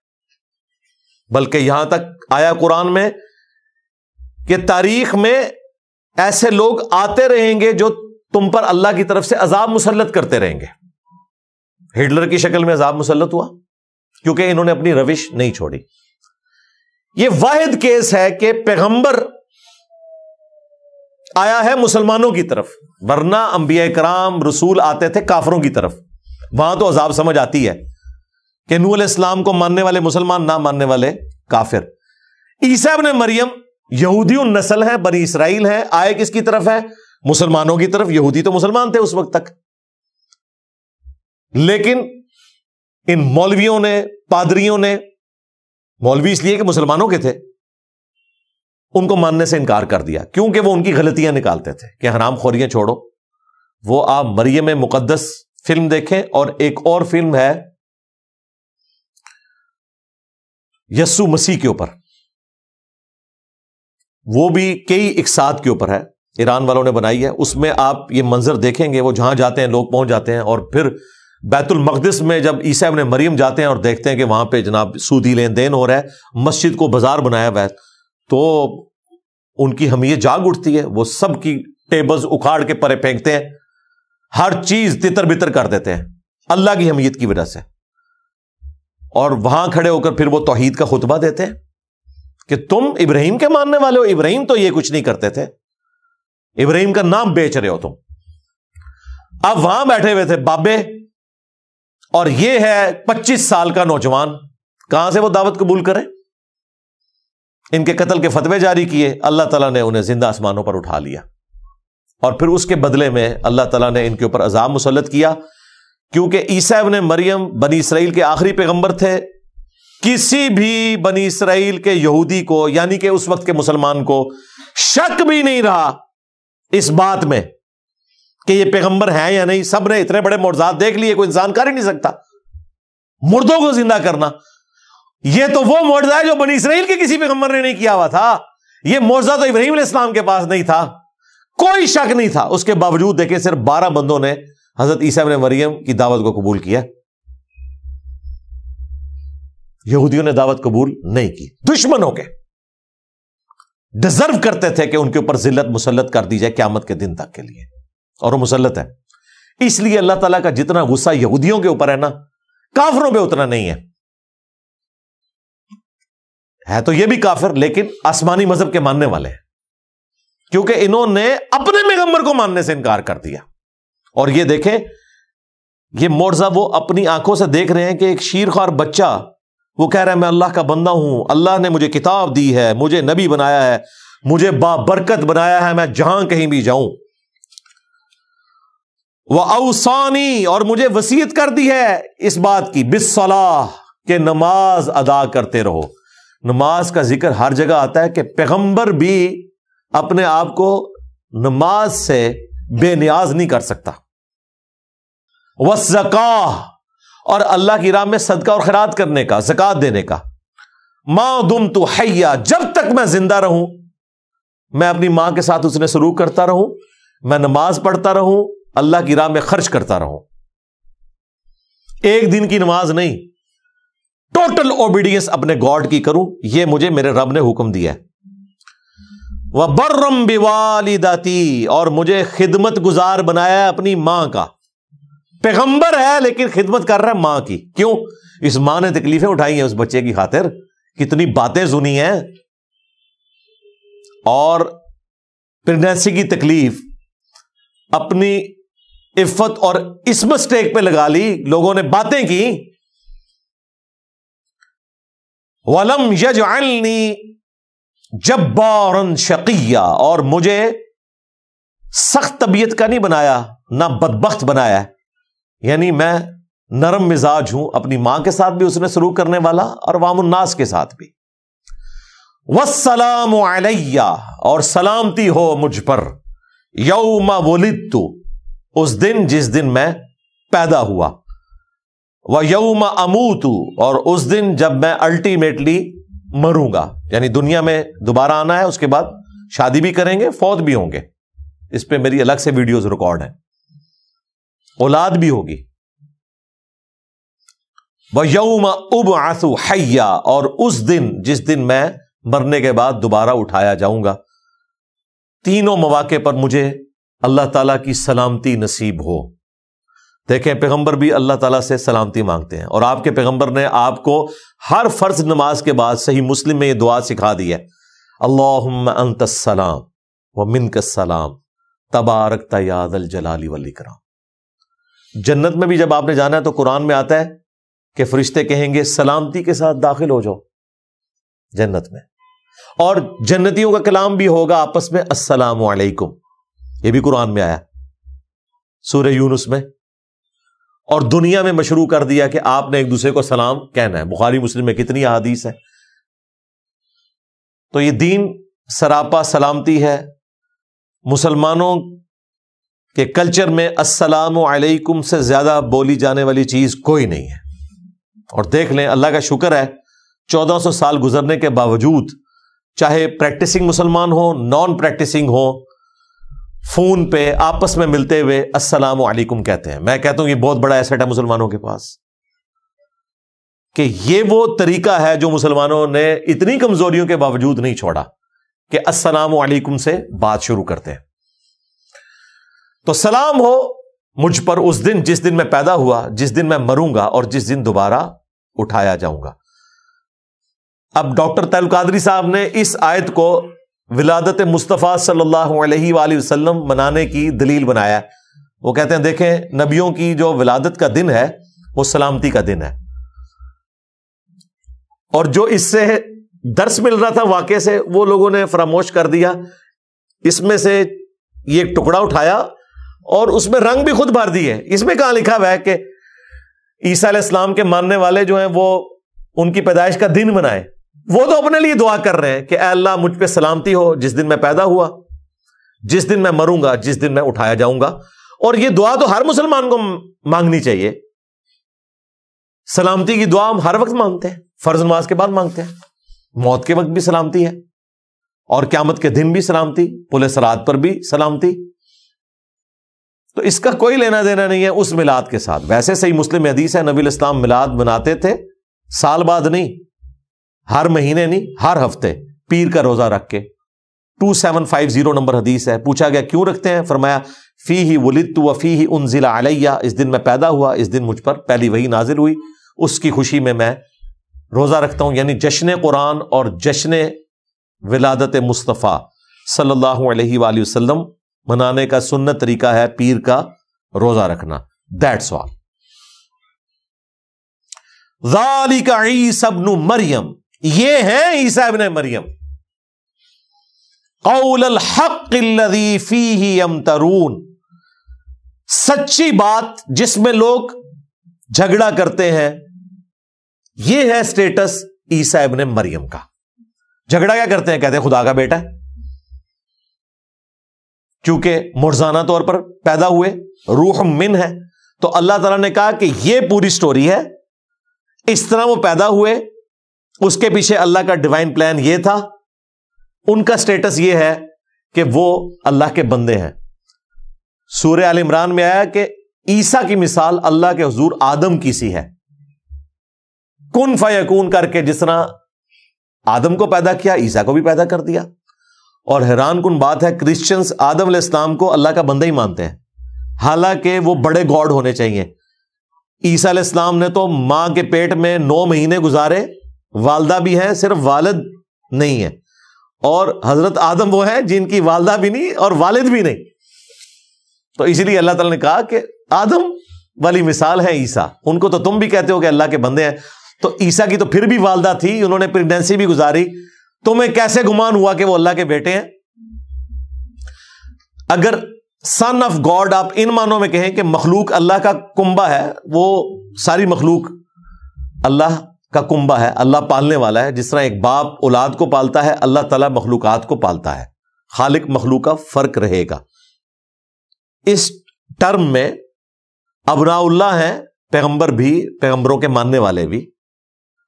بلکہ یہاں تک آیا قرآن میں کہ تاریخ میں ایسے لوگ آتے رہیں گے جو تم پر اللہ کی طرف سے عذاب مسلط کرتے رہیں گے۔ ہٹلر کی شکل میں عذاب مسلط ہوا کیونکہ انہوں نے اپنی روش نہیں چھوڑی۔ یہ واحد کیس ہے کہ پیغمبر آیا ہے مسلمانوں کی طرف، ورنہ انبیاء کرام رسول آتے تھے کافروں کی طرف۔ وہاں تو عذاب سمجھ آتی ہے کہ نوح علیہ السلام کو ماننے والے مسلمان، نہ ماننے والے کافر۔ عیسیٰ ابن مریم یہودی النسل ہیں، بنی اسرائیل ہیں، آئے کس کی طرف ہے؟ مسلمانوں کی طرف۔ یہودی تو مسلمان تھے اس وقت تک، لیکن ان مولویوں نے، پادریوں نے، مولوی اس لیے کہ مسلمانوں کے تھے، ان کو ماننے سے انکار کر دیا، کیونکہ وہ ان کی غلطیاں نکالتے تھے کہ حرام خوریاں چھوڑو۔ وہ آپ مریم مقدس فلم دیکھیں، اور ایک اور فلم ہے یسوع مسیح کے اوپر، وہ بھی کئی اقساط کے اوپر ہے، ایران والوں نے بنائی ہے۔ اس میں آپ یہ منظر دیکھیں گے، وہ جہاں جاتے ہیں لوگ پہنچ جاتے ہیں، اور پھر بیت المقدس میں جب عیسیٰ ابن مریم جاتے ہیں اور دیکھتے ہیں کہ وہاں پہ جناب سودی لین دین ہو رہا ہے، مسجد کو بازار بنایا ہوا ہے، تو ان کی حمیت جاگ اٹھتی ہے۔ وہ سب کی ٹیبلز اکھاڑ کے پرے پھینکتے ہیں، ہر چیز تتر بتر کر دیتے ہیں اللہ کی حمیت کی وجہ سے، اور وہاں کھڑے ہو کر پھر وہ توحید کا خطبہ دیتے ہیں کہ تم ابراہیم کے ماننے والے ہو، ابراہیم تو یہ کچھ نہیں کرتے تھے، ابراہیم کا نام بیچ رہے ہو تم۔ اب وہاں بیٹھے ہوئے تھے بابے، اور یہ ہے 25 سال کا نوجوان، کہاں سے وہ دعوت قبول کرے؟ ان کے قتل کے فتوے جاری کیے، اللہ تعالیٰ نے انہیں زندہ آسمانوں پر اٹھا لیا، اور پھر اس کے بدلے میں اللہ تعالیٰ نے ان کے اوپر عذاب مسلط کیا، کیونکہ عیسیٰ ابن مریم بنی اسرائیل کے آخری پیغمبر تھے۔ کسی بھی بنی اسرائیل کے یہودی کو، یعنی کہ اس وقت کے مسلمان کو، شک بھی نہیں رہا اس بات میں کہ یہ پیغمبر ہیں یا نہیں۔ سب نے اتنے بڑے معجزات دیکھ لیے، کوئی انسان کر ہی نہیں سکتا مردوں کو زندہ کرنا۔ یہ تو وہ معجزہ ہے جو بنی اسرائیل کے کسی پیغمبر نے نہیں کیا ہوا تھا۔ یہ معجزہ تو ابراہیم علیہ السلام کے پاس نہیں تھا، کوئی شک نہیں تھا۔ اس کے باوجود دیکھیں صرف 12 بندوں نے حضرت عیسیٰ ابن مریم کی دعوت کو قبول کیا، یہودیوں نے دعوت قبول نہیں کی۔ دشمنوں کے ڈیزرو کرتے تھے کہ ان کے اوپر ذلت مسلط کر دی جائے قیامت کے دن تک کے لیے، اور وہ مسلط ہے۔ اس لیے اللہ تعالیٰ کا جتنا غصہ یہودیوں کے اوپر ہے نا، کافروں پہ اتنا نہیں ہے تو یہ بھی کافر، لیکن آسمانی مذہب کے ماننے والے ہیں، کیونکہ انہوں نے اپنے پیغمبر کو ماننے سے انکار کر دیا۔ اور یہ دیکھیں، یہ معجزہ وہ اپنی آنکھوں سے دیکھ رہے ہیں کہ ایک شیرخوار بچہ وہ کہہ رہا ہے میں اللہ کا بندہ ہوں، اللہ نے مجھے کتاب دی ہے، مجھے نبی بنایا ہے، مجھے بابرکت بنایا ہے، میں جہاں کہیں بھی جاؤں۔ وَأَوْصَانِي، اور مجھے وصیت کر دی ہے اس بات کی، بِالصَّلَاةِ، کہ نماز ادا کرتے رہو۔ نماز کا ذکر ہر جگہ آتا ہے کہ پیغمبر بھی اپنے آپ کو نماز سے بے نیاز نہیں کر سکتا۔ وَالزَّکَاةِ، اور اللہ کی راہ میں صدقہ اور خیرات کرنے کا، زکوٰۃ دینے کا۔ مَا دُمْتُ حَیًّا، جب تک میں زندہ رہوں میں اپنی ماں کے ساتھ اس نے سلوک کرتا رہوں، میں نماز پڑھتا رہوں، اللہ کی راہ میں خرچ کرتا رہوں۔ ایک دن کی نماز نہیں، ٹوٹل اوبیڈینس اپنے گاڈ کی کروں، یہ مجھے میرے رب نے حکم دیا ہے۔ وَبَرًّا بِوَالِدَتِي، اور مجھے خدمت گزار بنایا ہے اپنی ماں کا۔ پیغمبر ہے لیکن خدمت کر رہا ہے ماں کی، کیوں؟ اس ماں نے تکلیفیں اٹھائی ہیں اس بچے کی خاطر، کتنی باتیں سنی ہیں، اور پریگنینسی کی تکلیف اپنی عفت اور عصمت سٹیک پہ لگا لی، لوگوں نے باتیں کی۔ وَلَمْ يَجْعَلْنِي جَبَّارًا شَقِيًّا، اور مجھے سخت طبیعت کا نہیں بنایا، نہ بدبخت بنایا، یعنی میں نرم مزاج ہوں، اپنی ماں کے ساتھ بھی اس نے سلوک کرنے والا اور عوام الناس کے ساتھ بھی۔ وَالسَّلَامُ عَلَيَّ، اور سلامتی ہو مجھ پر، یوم ولدت، اس دن جس دن میں پیدا ہوا، وَيَوْمَ أَمُوتُ، اور اس دن جب میں الٹیمیٹلی مروں گا، یعنی دنیا میں دوبارہ آنا ہے، اس کے بعد شادی بھی کریں گے، فوت بھی ہوں گے، اس پہ میری الگ سے ویڈیوز ریکارڈ ہیں، اولاد بھی ہوگی۔ وَيَوْمَ أُبْعَثُ حَيًّا، اور اس دن جس دن میں مرنے کے بعد دوبارہ اٹھایا جاؤں گا۔ تینوں مواقع پر مجھے اللہ تعالیٰ کی سلامتی نصیب ہو۔ دیکھیں پیغمبر بھی اللہ تعالیٰ سے سلامتی مانگتے ہیں، اور آپ کے پیغمبر نے آپ کو ہر فرض نماز کے بعد صحیح مسلم میں یہ دعا سکھا دی ہے، اللہم انت السلام ومنک السلام تبارکت یا ذا الجلال والاکرام۔ جنت میں بھی جب آپ نے جانا ہے تو قرآن میں آتا ہے کہ فرشتے کہیں گے سلامتی کے ساتھ داخل ہو جاؤ جنت میں، اور جنتیوں کا کلام بھی ہوگا آپس میں، السلام علیکم، یہ بھی قرآن میں آیا سورہ یونس میں، اور دنیا میں مشروع کر دیا کہ آپ نے ایک دوسرے کو سلام کہنا ہے۔ بخاری مسلم میں کتنی احادیث ہے۔ تو یہ دین سراپا سلامتی ہے۔ مسلمانوں کے کلچر میں السلام علیکم سے زیادہ بولی جانے والی چیز کوئی نہیں ہے، اور دیکھ لیں اللہ کا شکر ہے 1400 سال گزرنے کے باوجود، چاہے پریکٹسنگ مسلمان ہو، نان پریکٹسنگ ہو، فون پہ آپس میں ملتے ہوئے السلام علیکم کہتے ہیں۔ میں کہتا ہوں یہ بہت بڑا ایسٹ ہے مسلمانوں کے پاس، کہ یہ وہ طریقہ ہے جو مسلمانوں نے اتنی کمزوریوں کے باوجود نہیں چھوڑا کہ السلام علیکم سے بات شروع کرتے ہیں۔ تو سلام ہو مجھ پر اس دن جس دن میں پیدا ہوا، جس دن میں مروں گا، اور جس دن دوبارہ اٹھایا جاؤں گا۔ اب ڈاکٹر طاہر القادری صاحب نے اس آیت کو ولادت مصطفیٰ صلی اللہ علیہ وآلہ وسلم منانے کی دلیل بنایا ہے۔ وہ کہتے ہیں دیکھیں نبیوں کی جو ولادت کا دن ہے وہ سلامتی کا دن ہے، اور جو اس سے درس مل رہا تھا واقعے سے وہ لوگوں نے فراموش کر دیا۔ اس میں سے یہ ایک ٹکڑا اٹھایا اور اس میں رنگ بھی خود بھر دیے۔ اس میں کہاں لکھا ہوا ہے کہ عیسیٰ علیہ السلام کے ماننے والے جو ہیں وہ ان کی پیدائش کا دن منائے؟ وہ تو اپنے لیے دعا کر رہے ہیں کہ اے اللہ مجھ پہ سلامتی ہو جس دن میں پیدا ہوا، جس دن میں مروں گا، جس دن میں اٹھایا جاؤں گا۔ اور یہ دعا تو ہر مسلمان کو مانگنی چاہیے۔ سلامتی کی دعا ہم ہر وقت مانگتے ہیں، فرض نماز کے بعد مانگتے ہیں، موت کے وقت بھی سلامتی ہے، اور قیامت کے دن بھی سلامتی، پل صراط پر بھی سلامتی۔ تو اس کا کوئی لینا دینا نہیں ہے اس میلاد کے ساتھ۔ ویسے صحیح مسلم حدیث ہے نبی الاسلام میلاد مناتے تھے سال بعد نہیں، ہر مہینے نہیں، ہر ہفتے پیر کا روزہ رکھ کے۔ 2750 نمبر حدیث ہے۔ پوچھا گیا کیوں رکھتے ہیں؟ فرمایا فیہ ولدت وفیہ انزل علیہ، اس دن میں پیدا ہوا، اس دن مجھ پر پہلی وحی نازل ہوئی، اس کی خوشی میں روزہ رکھتا ہوں۔ یعنی جشن قرآن اور جشن ولادت مصطفیٰ صلی اللہ علیہ وآلہ وسلم منانے کا سنت طریقہ ہے پیر کا روزہ رکھنا۔ That's all. ذالک عیسی ابن مریم، یہ ہیں عیسیٰ ابن مریم، قول الحق الذی فیہ یمترون، سچی بات جس میں لوگ جھگڑا کرتے ہیں، یہ ہے سٹیٹس عیسیٰ ابن مریم کا۔ جھگڑا کیا کرتے ہیں؟ کہتے ہیں خدا کا بیٹا ہے، چونکہ معجزانہ طور پر پیدا ہوئے، روح من ہے، تو اللہ تعالیٰ نے کہا کہ یہ پوری سٹوری ہے، اس طرح وہ پیدا ہوئے، اس کے پیچھے اللہ کا ڈیوائن پلان یہ تھا۔ ان کا سٹیٹس یہ ہے کہ وہ اللہ کے بندے ہیں۔ سورہ آل عمران میں آیا کہ عیسیٰ کی مثال اللہ کے حضور آدم کی سی ہے، کن فیکون کر کے جس طرح آدم کو پیدا کیا، عیسیٰ کو بھی پیدا کر دیا۔ اور حیران کن بات ہے، کرسچنز آدم علیہ السلام کو اللہ کا بندہ ہی مانتے ہیں، حالانکہ وہ بڑے گاڈ ہونے چاہیے۔ عیسیٰ علیہ السلام نے تو ماں کے پیٹ میں 9 مہینے گزارے، والدہ بھی ہیں، صرف والد نہیں ہے، اور حضرت آدم وہ ہیں جن کی والدہ بھی نہیں اور والد بھی نہیں، تو اسی لیے اللہ تعالیٰ نے کہا کہ آدم والی مثال ہے عیسیٰ، ان کو تو تم بھی کہتے ہو کہ اللہ کے بندے ہیں، تو عیسیٰ کی تو پھر بھی والدہ تھی، انہوں نے پریگنینسی بھی گزاری، تمہیں کیسے گمان ہوا کہ وہ اللہ کے بیٹے ہیں؟ اگر سن آف گاڈ آپ ان معنوں میں کہیں کہ مخلوق اللہ کا کنبہ ہے، وہ ساری مخلوق اللہ کا کنبہ ہے، اللہ پالنے والا ہے، جس طرح ایک باپ اولاد کو پالتا ہے، اللہ تعالیٰ مخلوقات کو پالتا ہے، خالق مخلوق کا فرق رہے گا۔ اس ٹرم میں ابناء اللہ ہیں، پیغمبر بھی، پیغمبروں کے ماننے والے بھی،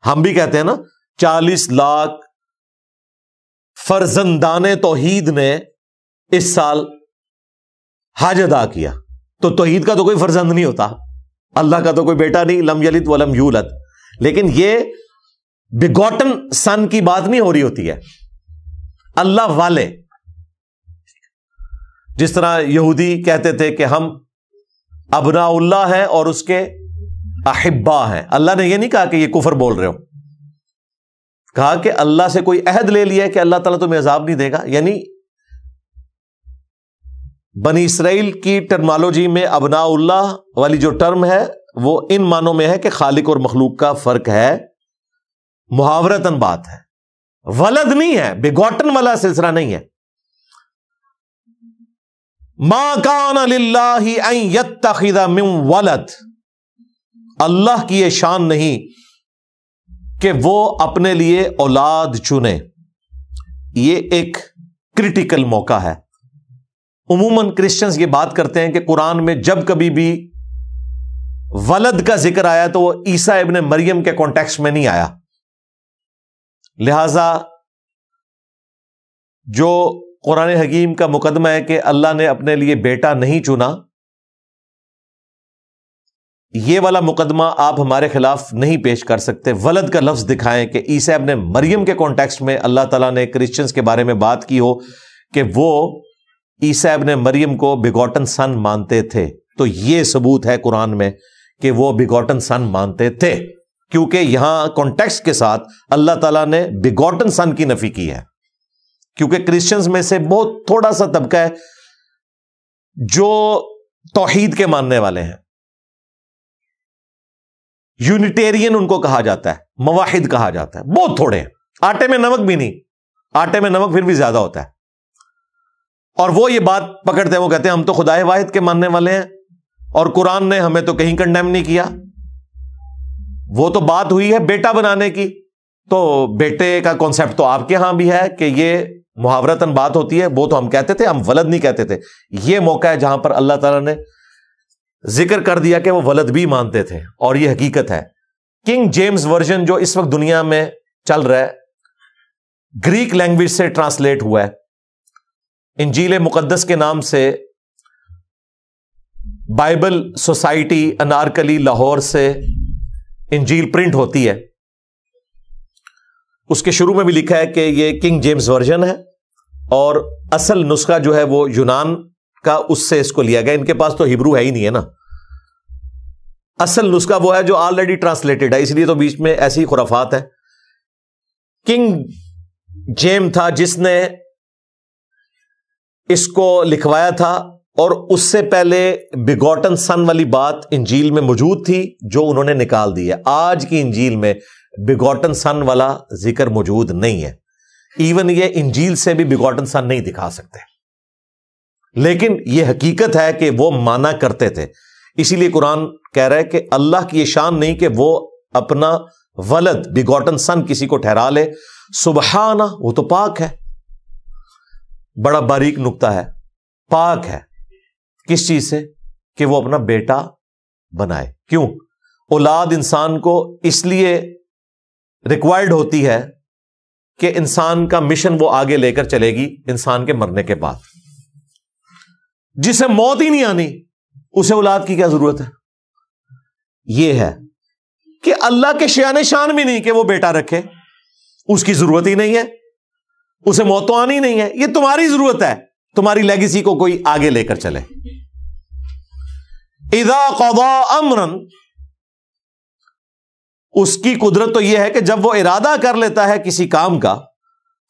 ہم بھی کہتے ہیں نا 40 لاکھ فرزندان توحید نے اس سال حج ادا کیا، تو توحید کا تو کوئی فرزند نہیں ہوتا، اللہ کا تو کوئی بیٹا نہیں، لم یلد ولم یولد، لیکن یہ بیگوٹن سن کی بات نہیں ہو رہی ہوتی ہے، اللہ والے، جس طرح یہودی کہتے تھے کہ ہم ابناء اللہ ہیں اور اس کے احبا ہیں۔ اللہ نے یہ نہیں کہا کہ یہ کفر بول رہے ہو، کہا کہ اللہ سے کوئی عہد لے لیا ہے کہ اللہ تعالیٰ تمہیں عذاب نہیں دے گا، یعنی بنی اسرائیل کی ٹرمالوجی میں ابناء اللہ والی جو ٹرم ہے وہ ان معنوں میں ہے کہ خالق اور مخلوق کا فرق ہے، محاورتاً بات ہے، ولد نہیں ہے، بیگوٹن والا سلسلہ نہیں ہے۔ ما کان للہ ان یتخذ من ولد، اللہ کی یہ شان نہیں کہ وہ اپنے لیے اولاد چنے، یہ ایک کریٹیکل موقع ہے۔ عموماً کرسچنز یہ بات کرتے ہیں کہ قرآن میں جب کبھی بھی ولد کا ذکر آیا تو وہ عیسیٰ ابن مریم کے کانٹیکسٹ میں نہیں آیا، لہذا جو قرآن حکیم کا مقدمہ ہے کہ اللہ نے اپنے لیے بیٹا نہیں چنا، یہ والا مقدمہ آپ ہمارے خلاف نہیں پیش کر سکتے۔ ولد کا لفظ دکھائیں کہ عیسیٰ ابن مریم کے کانٹیکسٹ میں اللہ تعالیٰ نے کرسچنز کے بارے میں بات کی ہو کہ وہ عیسیٰ ابن مریم کو بیگوٹن سن مانتے تھے، تو یہ ثبوت ہے قرآن میں کہ وہ بیگوٹن سن مانتے تھے، کیونکہ یہاں کانٹیکسٹ کے ساتھ اللہ تعالیٰ نے بیگوٹن سن کی نفی کی ہے۔ کیونکہ کرسچنز میں سے بہت تھوڑا سا طبقہ ہے جو توحید کے ماننے والے ہیں، یونیٹیرین ان کو کہا جاتا ہے، موحد کہا جاتا ہے، بہت تھوڑے ہیں، آٹے میں نمک بھی نہیں، آٹے میں نمک پھر بھی زیادہ ہوتا ہے، اور وہ یہ بات پکڑتے ہیں، وہ کہتے ہیں ہم تو خدائے واحد کے ماننے والے ہیں اور قرآن نے ہمیں تو کہیں کنڈیم نہیں کیا۔ وہ تو بات ہوئی ہے بیٹا بنانے کی، تو بیٹے کا کانسیپٹ تو آپ کے ہاں بھی ہے کہ یہ محاورتاً بات ہوتی ہے، وہ تو ہم کہتے تھے، ہم ولد نہیں کہتے تھے۔ یہ موقع ہے جہاں پر اللہ تعالیٰ نے ذکر کر دیا کہ وہ ولد بھی مانتے تھے، اور یہ حقیقت ہے۔ کنگ جیمز ورژن جو اس وقت دنیا میں چل رہا ہے، گریک لینگویج سے ٹرانسلیٹ ہوا ہے، انجیل مقدس کے نام سے بائبل سوسائٹی انارکلی لاہور سے انجیل پرنٹ ہوتی ہے۔ اس کے شروع میں بھی لکھا ہے کہ یہ کنگ جیمز ورژن ہے، اور اصل نسخہ جو ہے وہ یونان کا، اس سے اس کو لیا گیا۔ ان کے پاس تو ہبرو ہے ہی نہیں ہے نا، اصل نسخہ وہ ہے جو آلریڈی ٹرانسلیٹڈ ہے، اس لیے تو بیچ میں ایسی خرافات ہے۔ کنگ جیم تھا جس نے اس کو لکھوایا تھا اور اس سے پہلے بیگوٹن سن والی بات انجیل میں موجود تھی جو انہوں نے نکال دی ہے. آج کی انجیل میں بیگوٹن سن والا ذکر موجود نہیں ہے. ایون یہ انجیل سے بھی بیگوٹن سن نہیں دکھا سکتے, لیکن یہ حقیقت ہے کہ وہ مانا کرتے تھے. اسی لیے قرآن کہہ رہا ہے کہ اللہ کی یہ شان نہیں کہ وہ اپنا ولد بیگوٹن سن کسی کو ٹھہرا لے. سبحانہ, وہ تو پاک ہے. بڑا باریک نقطہ ہے, پاک ہے کس چیز سے کہ وہ اپنا بیٹا بنائے. کیوں؟ اولاد انسان کو اس لیے ریکوائرڈ ہوتی ہے کہ انسان کا مشن وہ آگے لے کر چلے گی انسان کے مرنے کے بعد. جسے موت ہی نہیں آنی اسے اولاد کی کیا ضرورت ہے؟ یہ ہے کہ اللہ کے شان شان بھی نہیں کہ وہ بیٹا رکھے, اس کی ضرورت ہی نہیں ہے, اسے موت تو آنی نہیں ہے. یہ تمہاری ضرورت ہے, تمہاری لیگیسی کو کوئی آگے لے کر چلے. اذا قضا امرا, اس کی قدرت تو یہ ہے کہ جب وہ ارادہ کر لیتا ہے کسی کام کا,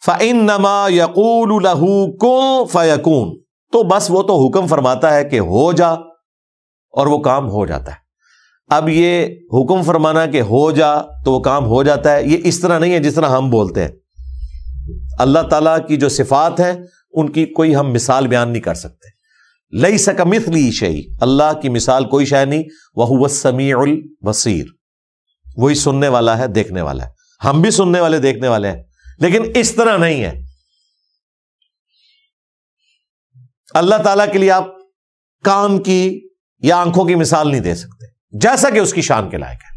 فَإِنَّمَا يَقُولُ لَهُ كُن فَيَكُونُ, تو بس وہ تو حکم فرماتا ہے کہ ہو جا اور وہ کام ہو جاتا ہے. اب یہ حکم فرمانا کہ ہو جا تو وہ کام ہو جاتا ہے, یہ اس طرح نہیں ہے جس طرح ہم بولتے ہیں. اللہ تعالیٰ کی جو صفات ہیں ان کی کوئی ہم مثال بیان نہیں کر سکتے. لیس کمثلہ شیء, اللہ کی مثال کوئی شے نہیں. وہو السمیع البصیر, وہی سننے والا ہے, دیکھنے والا ہے. ہم بھی سننے والے دیکھنے والے ہیں, لیکن اس طرح نہیں ہے. اللہ تعالیٰ کے لیے آپ کان کی یا آنکھوں کی مثال نہیں دے سکتے جیسا کہ اس کی شان کے لائق ہے.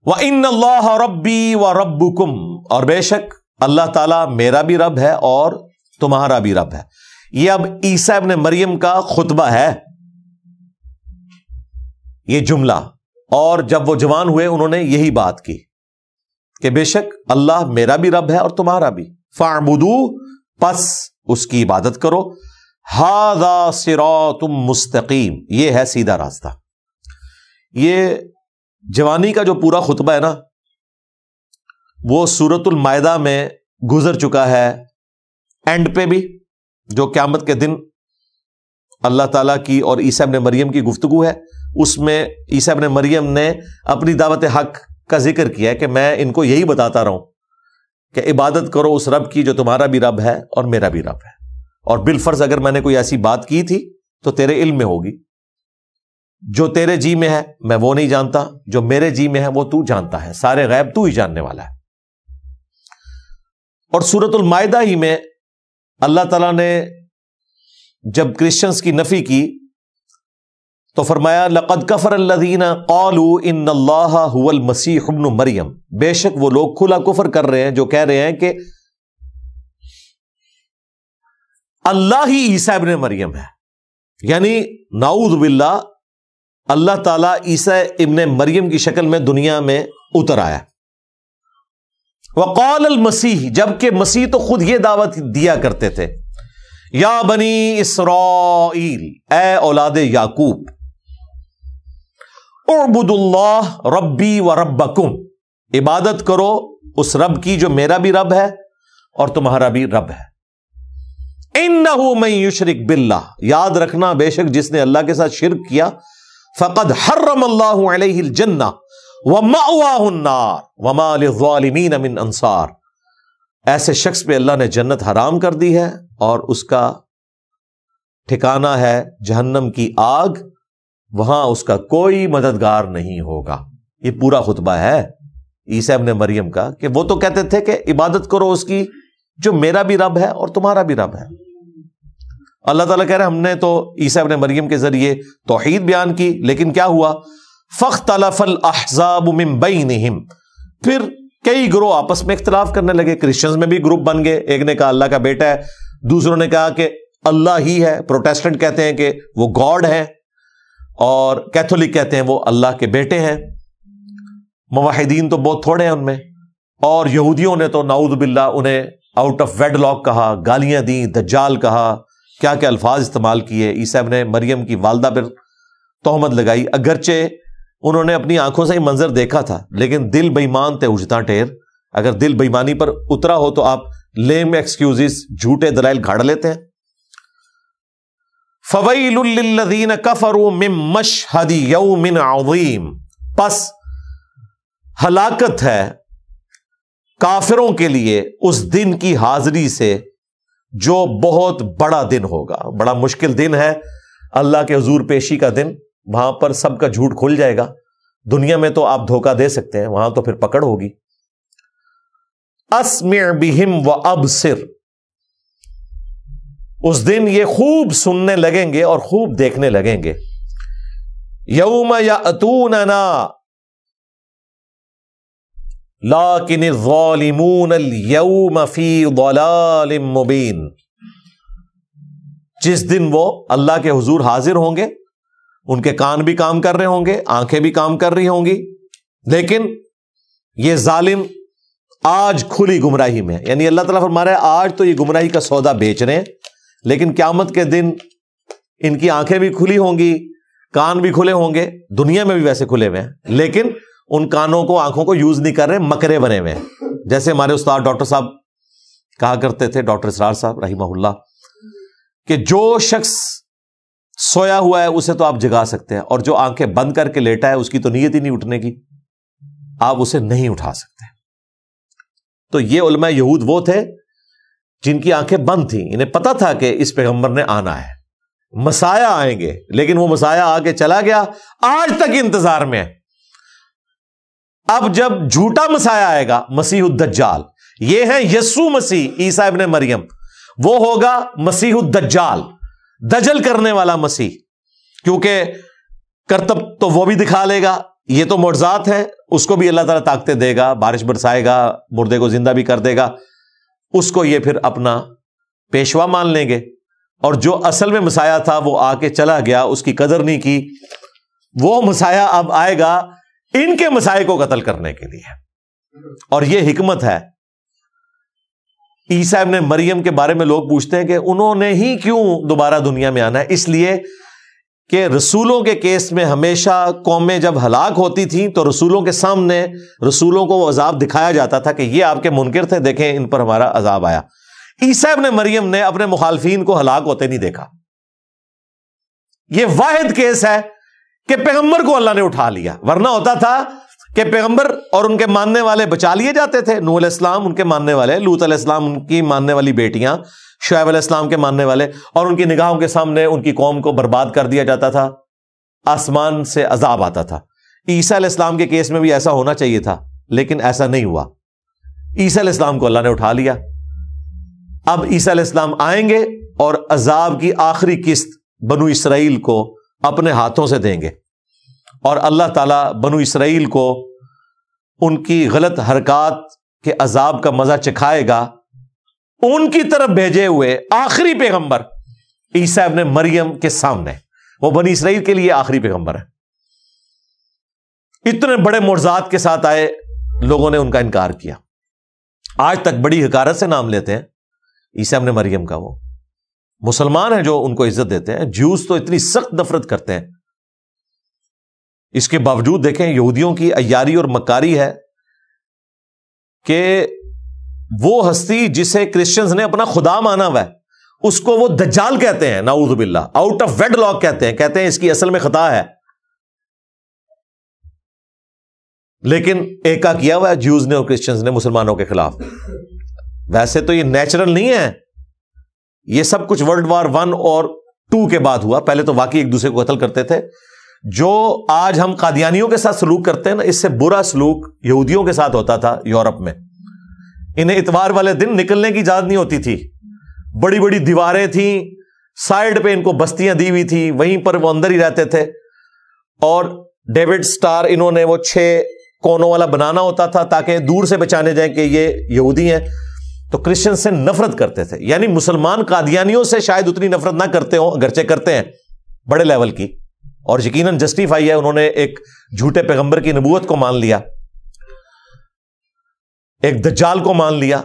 وَإِنَّ اللَّهَ رَبِّي وَرَبُّكُمْ, اور بے شک اللہ تعالیٰ میرا بھی رب ہے اور تمہارا بھی رب ہے. یہ اب عیسیٰ ابن مریم کا خطبہ ہے یہ جملہ, اور جب وہ جوان ہوئے انہوں نے یہی بات کی کہ بے شک اللہ میرا بھی رب ہے اور تمہارا بھی. فَاعْبُدُوهُ, پس اس کی عبادت کرو. هَذَا صِرَاطٌ مُسْتَقِيمٌ, یہ ہے سیدھا راستہ. یہ جوانی کا جو پورا خطبہ ہے نا وہ سورۃ المائدہ میں گزر چکا ہے اینڈ پہ بھی, جو قیامت کے دن اللہ تعالیٰ کی اور عیسیٰ ابن مریم کی گفتگو ہے. اس میں عیسیٰ ابن مریم نے اپنی دعوت حق کا ذکر کیا ہے کہ میں ان کو یہی بتاتا رہا ہوں کہ عبادت کرو اس رب کی جو تمہارا بھی رب ہے اور میرا بھی رب ہے, اور بالفرض اگر میں نے کوئی ایسی بات کی تھی تو تیرے علم میں ہوگی. جو تیرے جی میں ہے میں وہ نہیں جانتا, جو میرے جی میں ہے وہ تو جانتا ہے. سارے غیب تو ہی جاننے والا ہے. اور سورۃ المائدہ ہی میں اللہ تعالیٰ نے جب کرسچنز کی نفی کی تو فرمایا لَقَدْ كَفَرَ الَّذِينَ قَالُوا إِنَّ اللَّهَ هُوَ الْمَسِيحُ ابْنُ مَرْيَمَ, بے شک وہ لوگ کھلا کفر کر رہے ہیں جو کہہ رہے ہیں کہ اللہ ہی عیسیٰ ابن مریم ہے. یعنی نعوذ باللہ اللہ تعالیٰ عیسیٰ ابن مریم کی شکل میں دنیا میں اتر آیا. وقال المسیح, جبکہ مسیح تو خود یہ دعوت دیا کرتے تھے یا بنی اسرائیل, اے اولاد یعقوب, اعبدوا اللہ ربی و ربکم, عبادت کرو اس رب کی جو میرا بھی رب ہے اور تمہارا بھی رب ہے. انہ من یشرک باللہ, یاد رکھنا بے شک جس نے اللہ کے ساتھ شرک کیا, فقد حرم اللہ علیہ الجنہ ومأواہ النار وما للظالمین من انصار, ایسے شخص پہ اللہ نے جنت حرام کر دی ہے اور اس کا ٹھکانہ ہے جہنم کی آگ, وہاں اس کا کوئی مددگار نہیں ہوگا. یہ پورا خطبہ ہے عیسیٰ ابن مریم کا کہ وہ تو کہتے تھے کہ عبادت کرو اس کی جو میرا بھی رب ہے اور تمہارا بھی رب ہے. اللہ تعالیٰ کہہ رہے ہم نے تو عیسیٰ ابن مریم کے ذریعے توحید بیان کی, لیکن کیا ہوا, فاختلف الاحزاب من بینہم, پھر کئی گروہ آپس میں اختلاف کرنے لگے. کرسچنز میں بھی گروپ بن گئے, ایک نے کہا اللہ کا بیٹا ہے, دوسروں نے کہا کہ اللہ ہی ہے. پروٹیسٹنٹ کہتے ہیں کہ وہ گاڈ ہے, اور کیتھولک کہتے ہیں وہ اللہ کے بیٹے ہیں. موحدین تو بہت تھوڑے ہیں ان میں, اور یہودیوں نے تو نعوذ باللہ انہیں آؤٹ آف ویڈ لاک کہا, گالیاں دیں, دجال کہا, کیا کیا الفاظ استعمال کیے. عیسیٰ ابن مریم کی والدہ پر تہمت لگائی, اگرچہ انہوں نے اپنی آنکھوں سے ہی منظر دیکھا تھا, لیکن دل بے ایمان تے اجتا ٹیر. اگر دل بے ایمانی پر اترا ہو تو آپ لیم ایکسکیوزز, جھوٹے دلائل گھاڑ لیتے ہیں. فَوَيْلٌ لِّلَّذِينَ كَفَرُوا مِن مَّشْهَدِ يَوْمٍ عَظِيمٍ، پس ہلاکت ہے کافروں کے لیے اس دن کی حاضری سے جو بہت بڑا دن ہوگا۔ بڑا مشکل دن ہے اللہ کے حضور پیشی کا دن، وہاں پر سب کا جھوٹ کھل جائے گا۔ دنیا میں تو آپ دھوکہ دے سکتے ہیں، وہاں تو پھر پکڑ ہوگی۔ اسمع بہم وابصر، اس دن یہ خوب سننے لگیں گے اور خوب دیکھنے لگیں گے۔ یوم یأتوننا لیکن الظالمون اليوم فی ضلال مبین، جس دن وہ اللہ کے حضور حاضر ہوں گے، ان کے کان بھی کام کر رہے ہوں گے، آنکھیں بھی کام کر رہی ہوں گی، لیکن یہ ظالم آج کھلی گمراہی میں، یعنی اللہ تعالیٰ فرما رہا ہے آج تو یہ گمراہی کا سودا بیچ رہے ہیں، لیکن قیامت کے دن ان کی آنکھیں بھی کھلی ہوں گی، کان بھی کھلے ہوں گے، دنیا میں بھی ویسے کھلے ہوئے ہیں، لیکن ان کانوں کو آنکھوں کو یوز نہیں کر رہے، مکرے بنے ہوئے ہیں۔ جیسے ہمارے استاد ڈاکٹر صاحب کہا کرتے تھے، ڈاکٹر اسرار صاحب رحمہ اللہ، کہ جو شخص سویا ہوا ہے اسے تو آپ جگا سکتے ہیں، اور جو آنکھیں بند کر کے لیٹا ہے اس کی تو نیت ہی نہیں اٹھنے کی، آپ اسے نہیں اٹھا سکتے۔ تو یہ علماء یہود وہ تھے جن کی آنکھیں بند تھیں، انہیں پتا تھا کہ اس پیغمبر نے آنا ہے، مسایہ آئیں گے، لیکن وہ مسایہ آ کے چلا گیا، آج تک انتظار میں ہے۔ اب جب جھوٹا مسایہ آئے گا، مسیح الدجال، یہ ہے یسوع مسیح عیسیٰ ابن مریم، وہ ہوگا مسیح الدجال، دجل کرنے والا مسیح، کیونکہ کرتب تو وہ بھی دکھا لے گا، یہ تو معجزات ہیں، اس کو بھی اللہ تعالیٰ طاقتیں دے گا، بارش برسائے گا، مردے کو زندہ بھی کر دے گا، اس کو یہ پھر اپنا پیشوا مان لیں گے، اور جو اصل میں مسایہ تھا وہ آ کے چلا گیا، اس کی قدر نہیں کی، وہ مسایہ اب آئے گا ان کے مسائے کو قتل کرنے کے لیے۔ اور یہ حکمت ہے۔ عیسیٰ ابن مریم کے بارے میں لوگ پوچھتے ہیں کہ انہوں نے ہی کیوں دوبارہ دنیا میں آنا ہے؟ اس لیے کہ رسولوں کے کیس میں ہمیشہ قومیں جب ہلاک ہوتی تھیں تو رسولوں کے سامنے رسولوں کو وہ عذاب دکھایا جاتا تھا کہ یہ آپ کے منکر تھے، دیکھیں ان پر ہمارا عذاب آیا۔ عیسیٰ ابن مریم نے اپنے مخالفین کو ہلاک ہوتے نہیں دیکھا۔ یہ واحد کیس ہے کہ پیغمبر کو اللہ نے اٹھا لیا، ورنہ ہوتا تھا کہ پیغمبر اور ان کے ماننے والے بچا لیے جاتے تھے۔ نوح علیہ السلام ان کے ماننے والے، لوط علیہ السلام ان کی ماننے والی بیٹیاں، شعیب علیہ السلام کے ماننے والے، اور ان کی نگاہوں کے سامنے ان کی قوم کو برباد کر دیا جاتا تھا، آسمان سے عذاب آتا تھا۔ عیسیٰ علیہ السلام کے کیس میں بھی ایسا ہونا چاہیے تھا، لیکن ایسا نہیں ہوا۔ عیسیٰ علیہ السلام کو اللہ نے اٹھا لیا۔ اب عیسیٰ علیہ السلام آئیں گے اور عذاب کی آخری قسط بنو اسرائیل کو اپنے ہاتھوں سے دیں گے، اور اللہ تعالیٰ بنو اسرائیل کو ان کی غلط حرکات کے عذاب کا مزہ چکھائے گا، ان کی طرف بھیجے ہوئے آخری پیغمبر عیسیٰ ابن مریم کے سامنے۔ وہ بنی اسرائیل کے لیے آخری پیغمبر ہے۔ اتنے بڑے معجزات کے ساتھ آئے، لوگوں نے ان کا انکار کیا۔ آج تک بڑی حقارت سے نام لیتے ہیں عیسیٰ ابن مریم کا۔ وہ مسلمان ہیں جو ان کو عزت دیتے ہیں، جیوز تو اتنی سخت نفرت کرتے ہیں۔ اس کے باوجود دیکھیں یہودیوں کی عیاری اور مکاری ہے کہ وہ ہستی جسے کرسچنز نے اپنا خدا مانا ہوا ہے، اس کو وہ دجال کہتے ہیں، نعوذ باللہ، آؤٹ آف ویڈ لاک کہتے ہیں اس کی اصل میں خطا ہے، لیکن ایکا کیا ہوا ہے جیوز نے اور کرسچنز نے مسلمانوں کے خلاف۔ ویسے تو یہ نیچرل نہیں ہے، یہ سب کچھ ورلڈ وار 1 اور 2 کے بعد ہوا۔ پہلے تو واقعی ایک دوسرے کو قتل کرتے تھے۔ جو آج ہم قادیانیوں کے ساتھ سلوک کرتے ہیں نا، اس سے برا سلوک یہودیوں کے ساتھ ہوتا تھا یورپ میں۔ انہیں اتوار والے دن نکلنے کی اجازت نہیں ہوتی تھی، بڑی بڑی دیواریں تھیں، سائڈ پہ ان کو بستیاں دی ہوئی تھی، وہیں پر وہ اندر ہی رہتے تھے، اور ڈیوڈ سٹار انہوں نے وہ 6 کونوں والا بنانا ہوتا تھا تاکہ دور سے پہچانے جائیں کہ یہ یہودی ہیں۔ تو کرسچن سے نفرت کرتے تھے، یعنی مسلمان قادیانیوں سے شاید اتنی نفرت نہ کرتے ہوں، اگرچہ کرتے ہیں بڑے لیول کی، اور یقیناً جسٹیفائی ہے، انہوں نے ایک جھوٹے پیغمبر کی نبوت کو مان لیا، ایک دجال کو مان لیا۔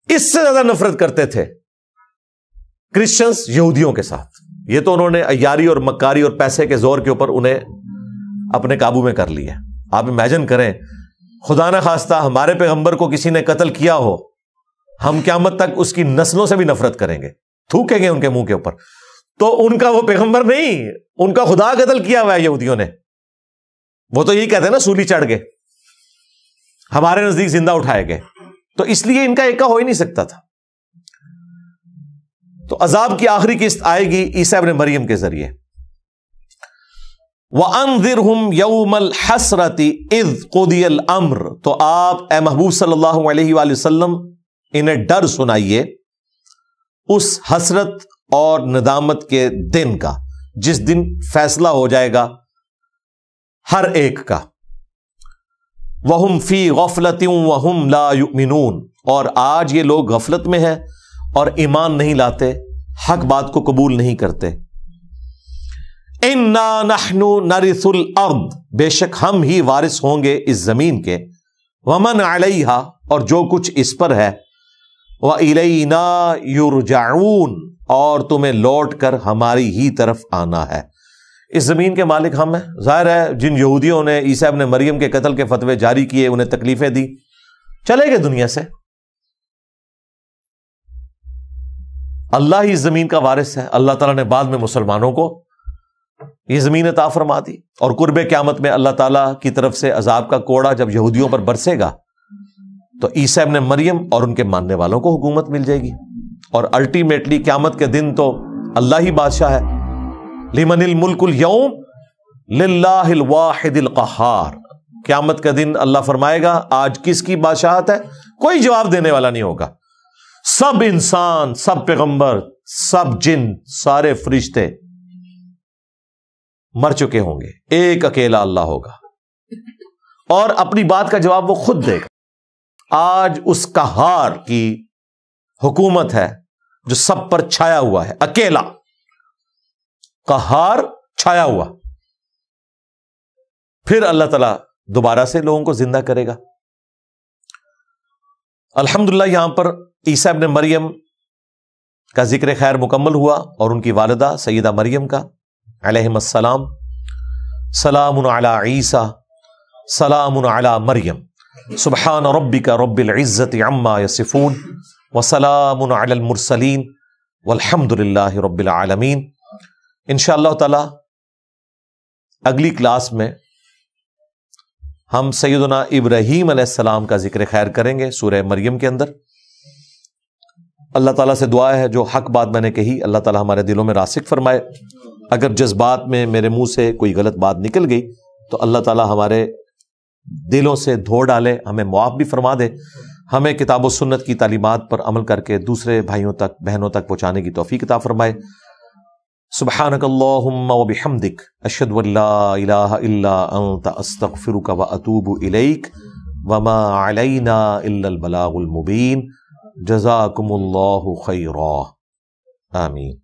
اس سے زیادہ نفرت کرتے تھے کرسچنز یہودیوں کے ساتھ۔ یہ تو انہوں نے عیاری اور مکاری اور پیسے کے زور کے اوپر انہیں اپنے قابو میں کر لیا۔ آپ امیجن کریں، خدا نہ خواستہ ہمارے پیغمبر کو کسی نے قتل کیا ہو، ہم قیامت تک اس کی نسلوں سے بھی نفرت کریں گے، تھوکیں گے ان کے منہ کے اوپر۔ تو ان کا وہ پیغمبر نہیں، ان کا خدا قتل کیا ہوا ہے یہودیوں نے. وہ تو یہی کہتے ہیں نا سولی چڑھ گئے، ہمارے نزدیک زندہ اٹھائے گئے. تو اس لیے ان کا ایکا ہو ہی نہیں سکتا تھا. تو عذاب کی آخری قسط آئے گی عیسیٰ ابن مریم کے ذریعے. وَأَنذِرْهُمْ يَوْمَ الْحَسْرَةِ إِذْ قُضِيَ الْأَمْرُ. تو آپ اے محبوب صلی اللہ علیہ وآلہ وسلم انہیں ڈر سنائیے اس حسرت اور ندامت کے دن کا جس دن فیصلہ ہو جائے گا ہر ایک کا. وَهُمْ فِي غَفْلَةٍ وَهُمْ لَا يُؤْمِنُونَ. اور آج یہ لوگ غفلت میں ہیں اور ایمان نہیں لاتے، حق بات کو قبول نہیں کرتے. اِنَّا نَحْنُ نَرِثُ الْأَرْضِ. بے شک ہم ہی وارث ہوں گے اس زمین کے. وَمَنْ عَلَيْهَا. اور جو کچھ اس پر ہے. وَإِلَيْنَا يُرْجَعُونَ. اور تمہیں لوٹ کر ہماری ہی طرف آنا ہے. اس زمین کے مالک ہم ہیں. ظاہر ہے جن یہودیوں نے عیسیٰ ابن مریم کے قتل کے فتوے جاری کیے، انہیں تکلیفیں دی، چلے گئے دنیا سے. اللہ ہی اس زمین کا وارث ہے. اللہ تعالیٰ نے بعد میں مسلمانوں کو یہ زمین عطا فرما دی، اور قرب قیامت میں اللہ تعالیٰ کی طرف سے عذاب کا کوڑا جب یہودیوں پر برسے گا تو عیسیٰ ابن مریم اور ان کے ماننے والوں کو حکومت مل جائے گی. اور الٹیمیٹلی قیامت کے دن تو اللہ ہی بادشاہ ہے. لمن الملک اليوم للہ الواحد القہار. قیامت کا دن اللہ فرمائے گا آج کس کی بادشاہت ہے، کوئی جواب دینے والا نہیں ہوگا. سب انسان، سب پیغمبر، سب جن، سارے فرشتے مر چکے ہوں گے، ایک اکیلا اللہ ہوگا اور اپنی بات کا جواب وہ خود دے گا. آج اس قہار کی حکومت ہے جو سب پر چھایا ہوا ہے، اکیلا قہار چھایا ہوا. پھر اللہ تعالیٰ دوبارہ سے لوگوں کو زندہ کرے گا. الحمدللہ یہاں پر عیسیٰ ابن مریم کا ذکر خیر مکمل ہوا اور ان کی والدہ سیدہ مریم کا علیہم السلام. سلام علی عیسیٰ سلام علی مریم سبحان ربک رب العزت عما یصفون وسلام علی المرسلین والحمد للہ رب العالمین. انشاءاللہ تعالی اگلی کلاس میں ہم سیدنا ابراہیم علیہ السلام کا ذکر خیر کریں گے سورہ مریم کے اندر. اللہ تعالیٰ سے دعا ہے جو حق بات میں نے کہی اللہ تعالیٰ ہمارے دلوں میں راسخ فرمائے. اگر جذبات میں میرے منہ سے کوئی غلط بات نکل گئی تو اللہ تعالیٰ ہمارے دلوں سے دھو ڈالے، ہمیں معاف بھی فرما دے. ہمیں کتاب و سنت کی تعلیمات پر عمل کر کے دوسرے بھائیوں تک، بہنوں تک پہنچانے کی توفیق عطا فرمائے. سبحانک اللہم و بحمدک اشہد ان لا الہ الا انت استغفرک و اتوب الیک وما علینا الا البلاغ المبین. جزاکم اللہ خیرا. آمین.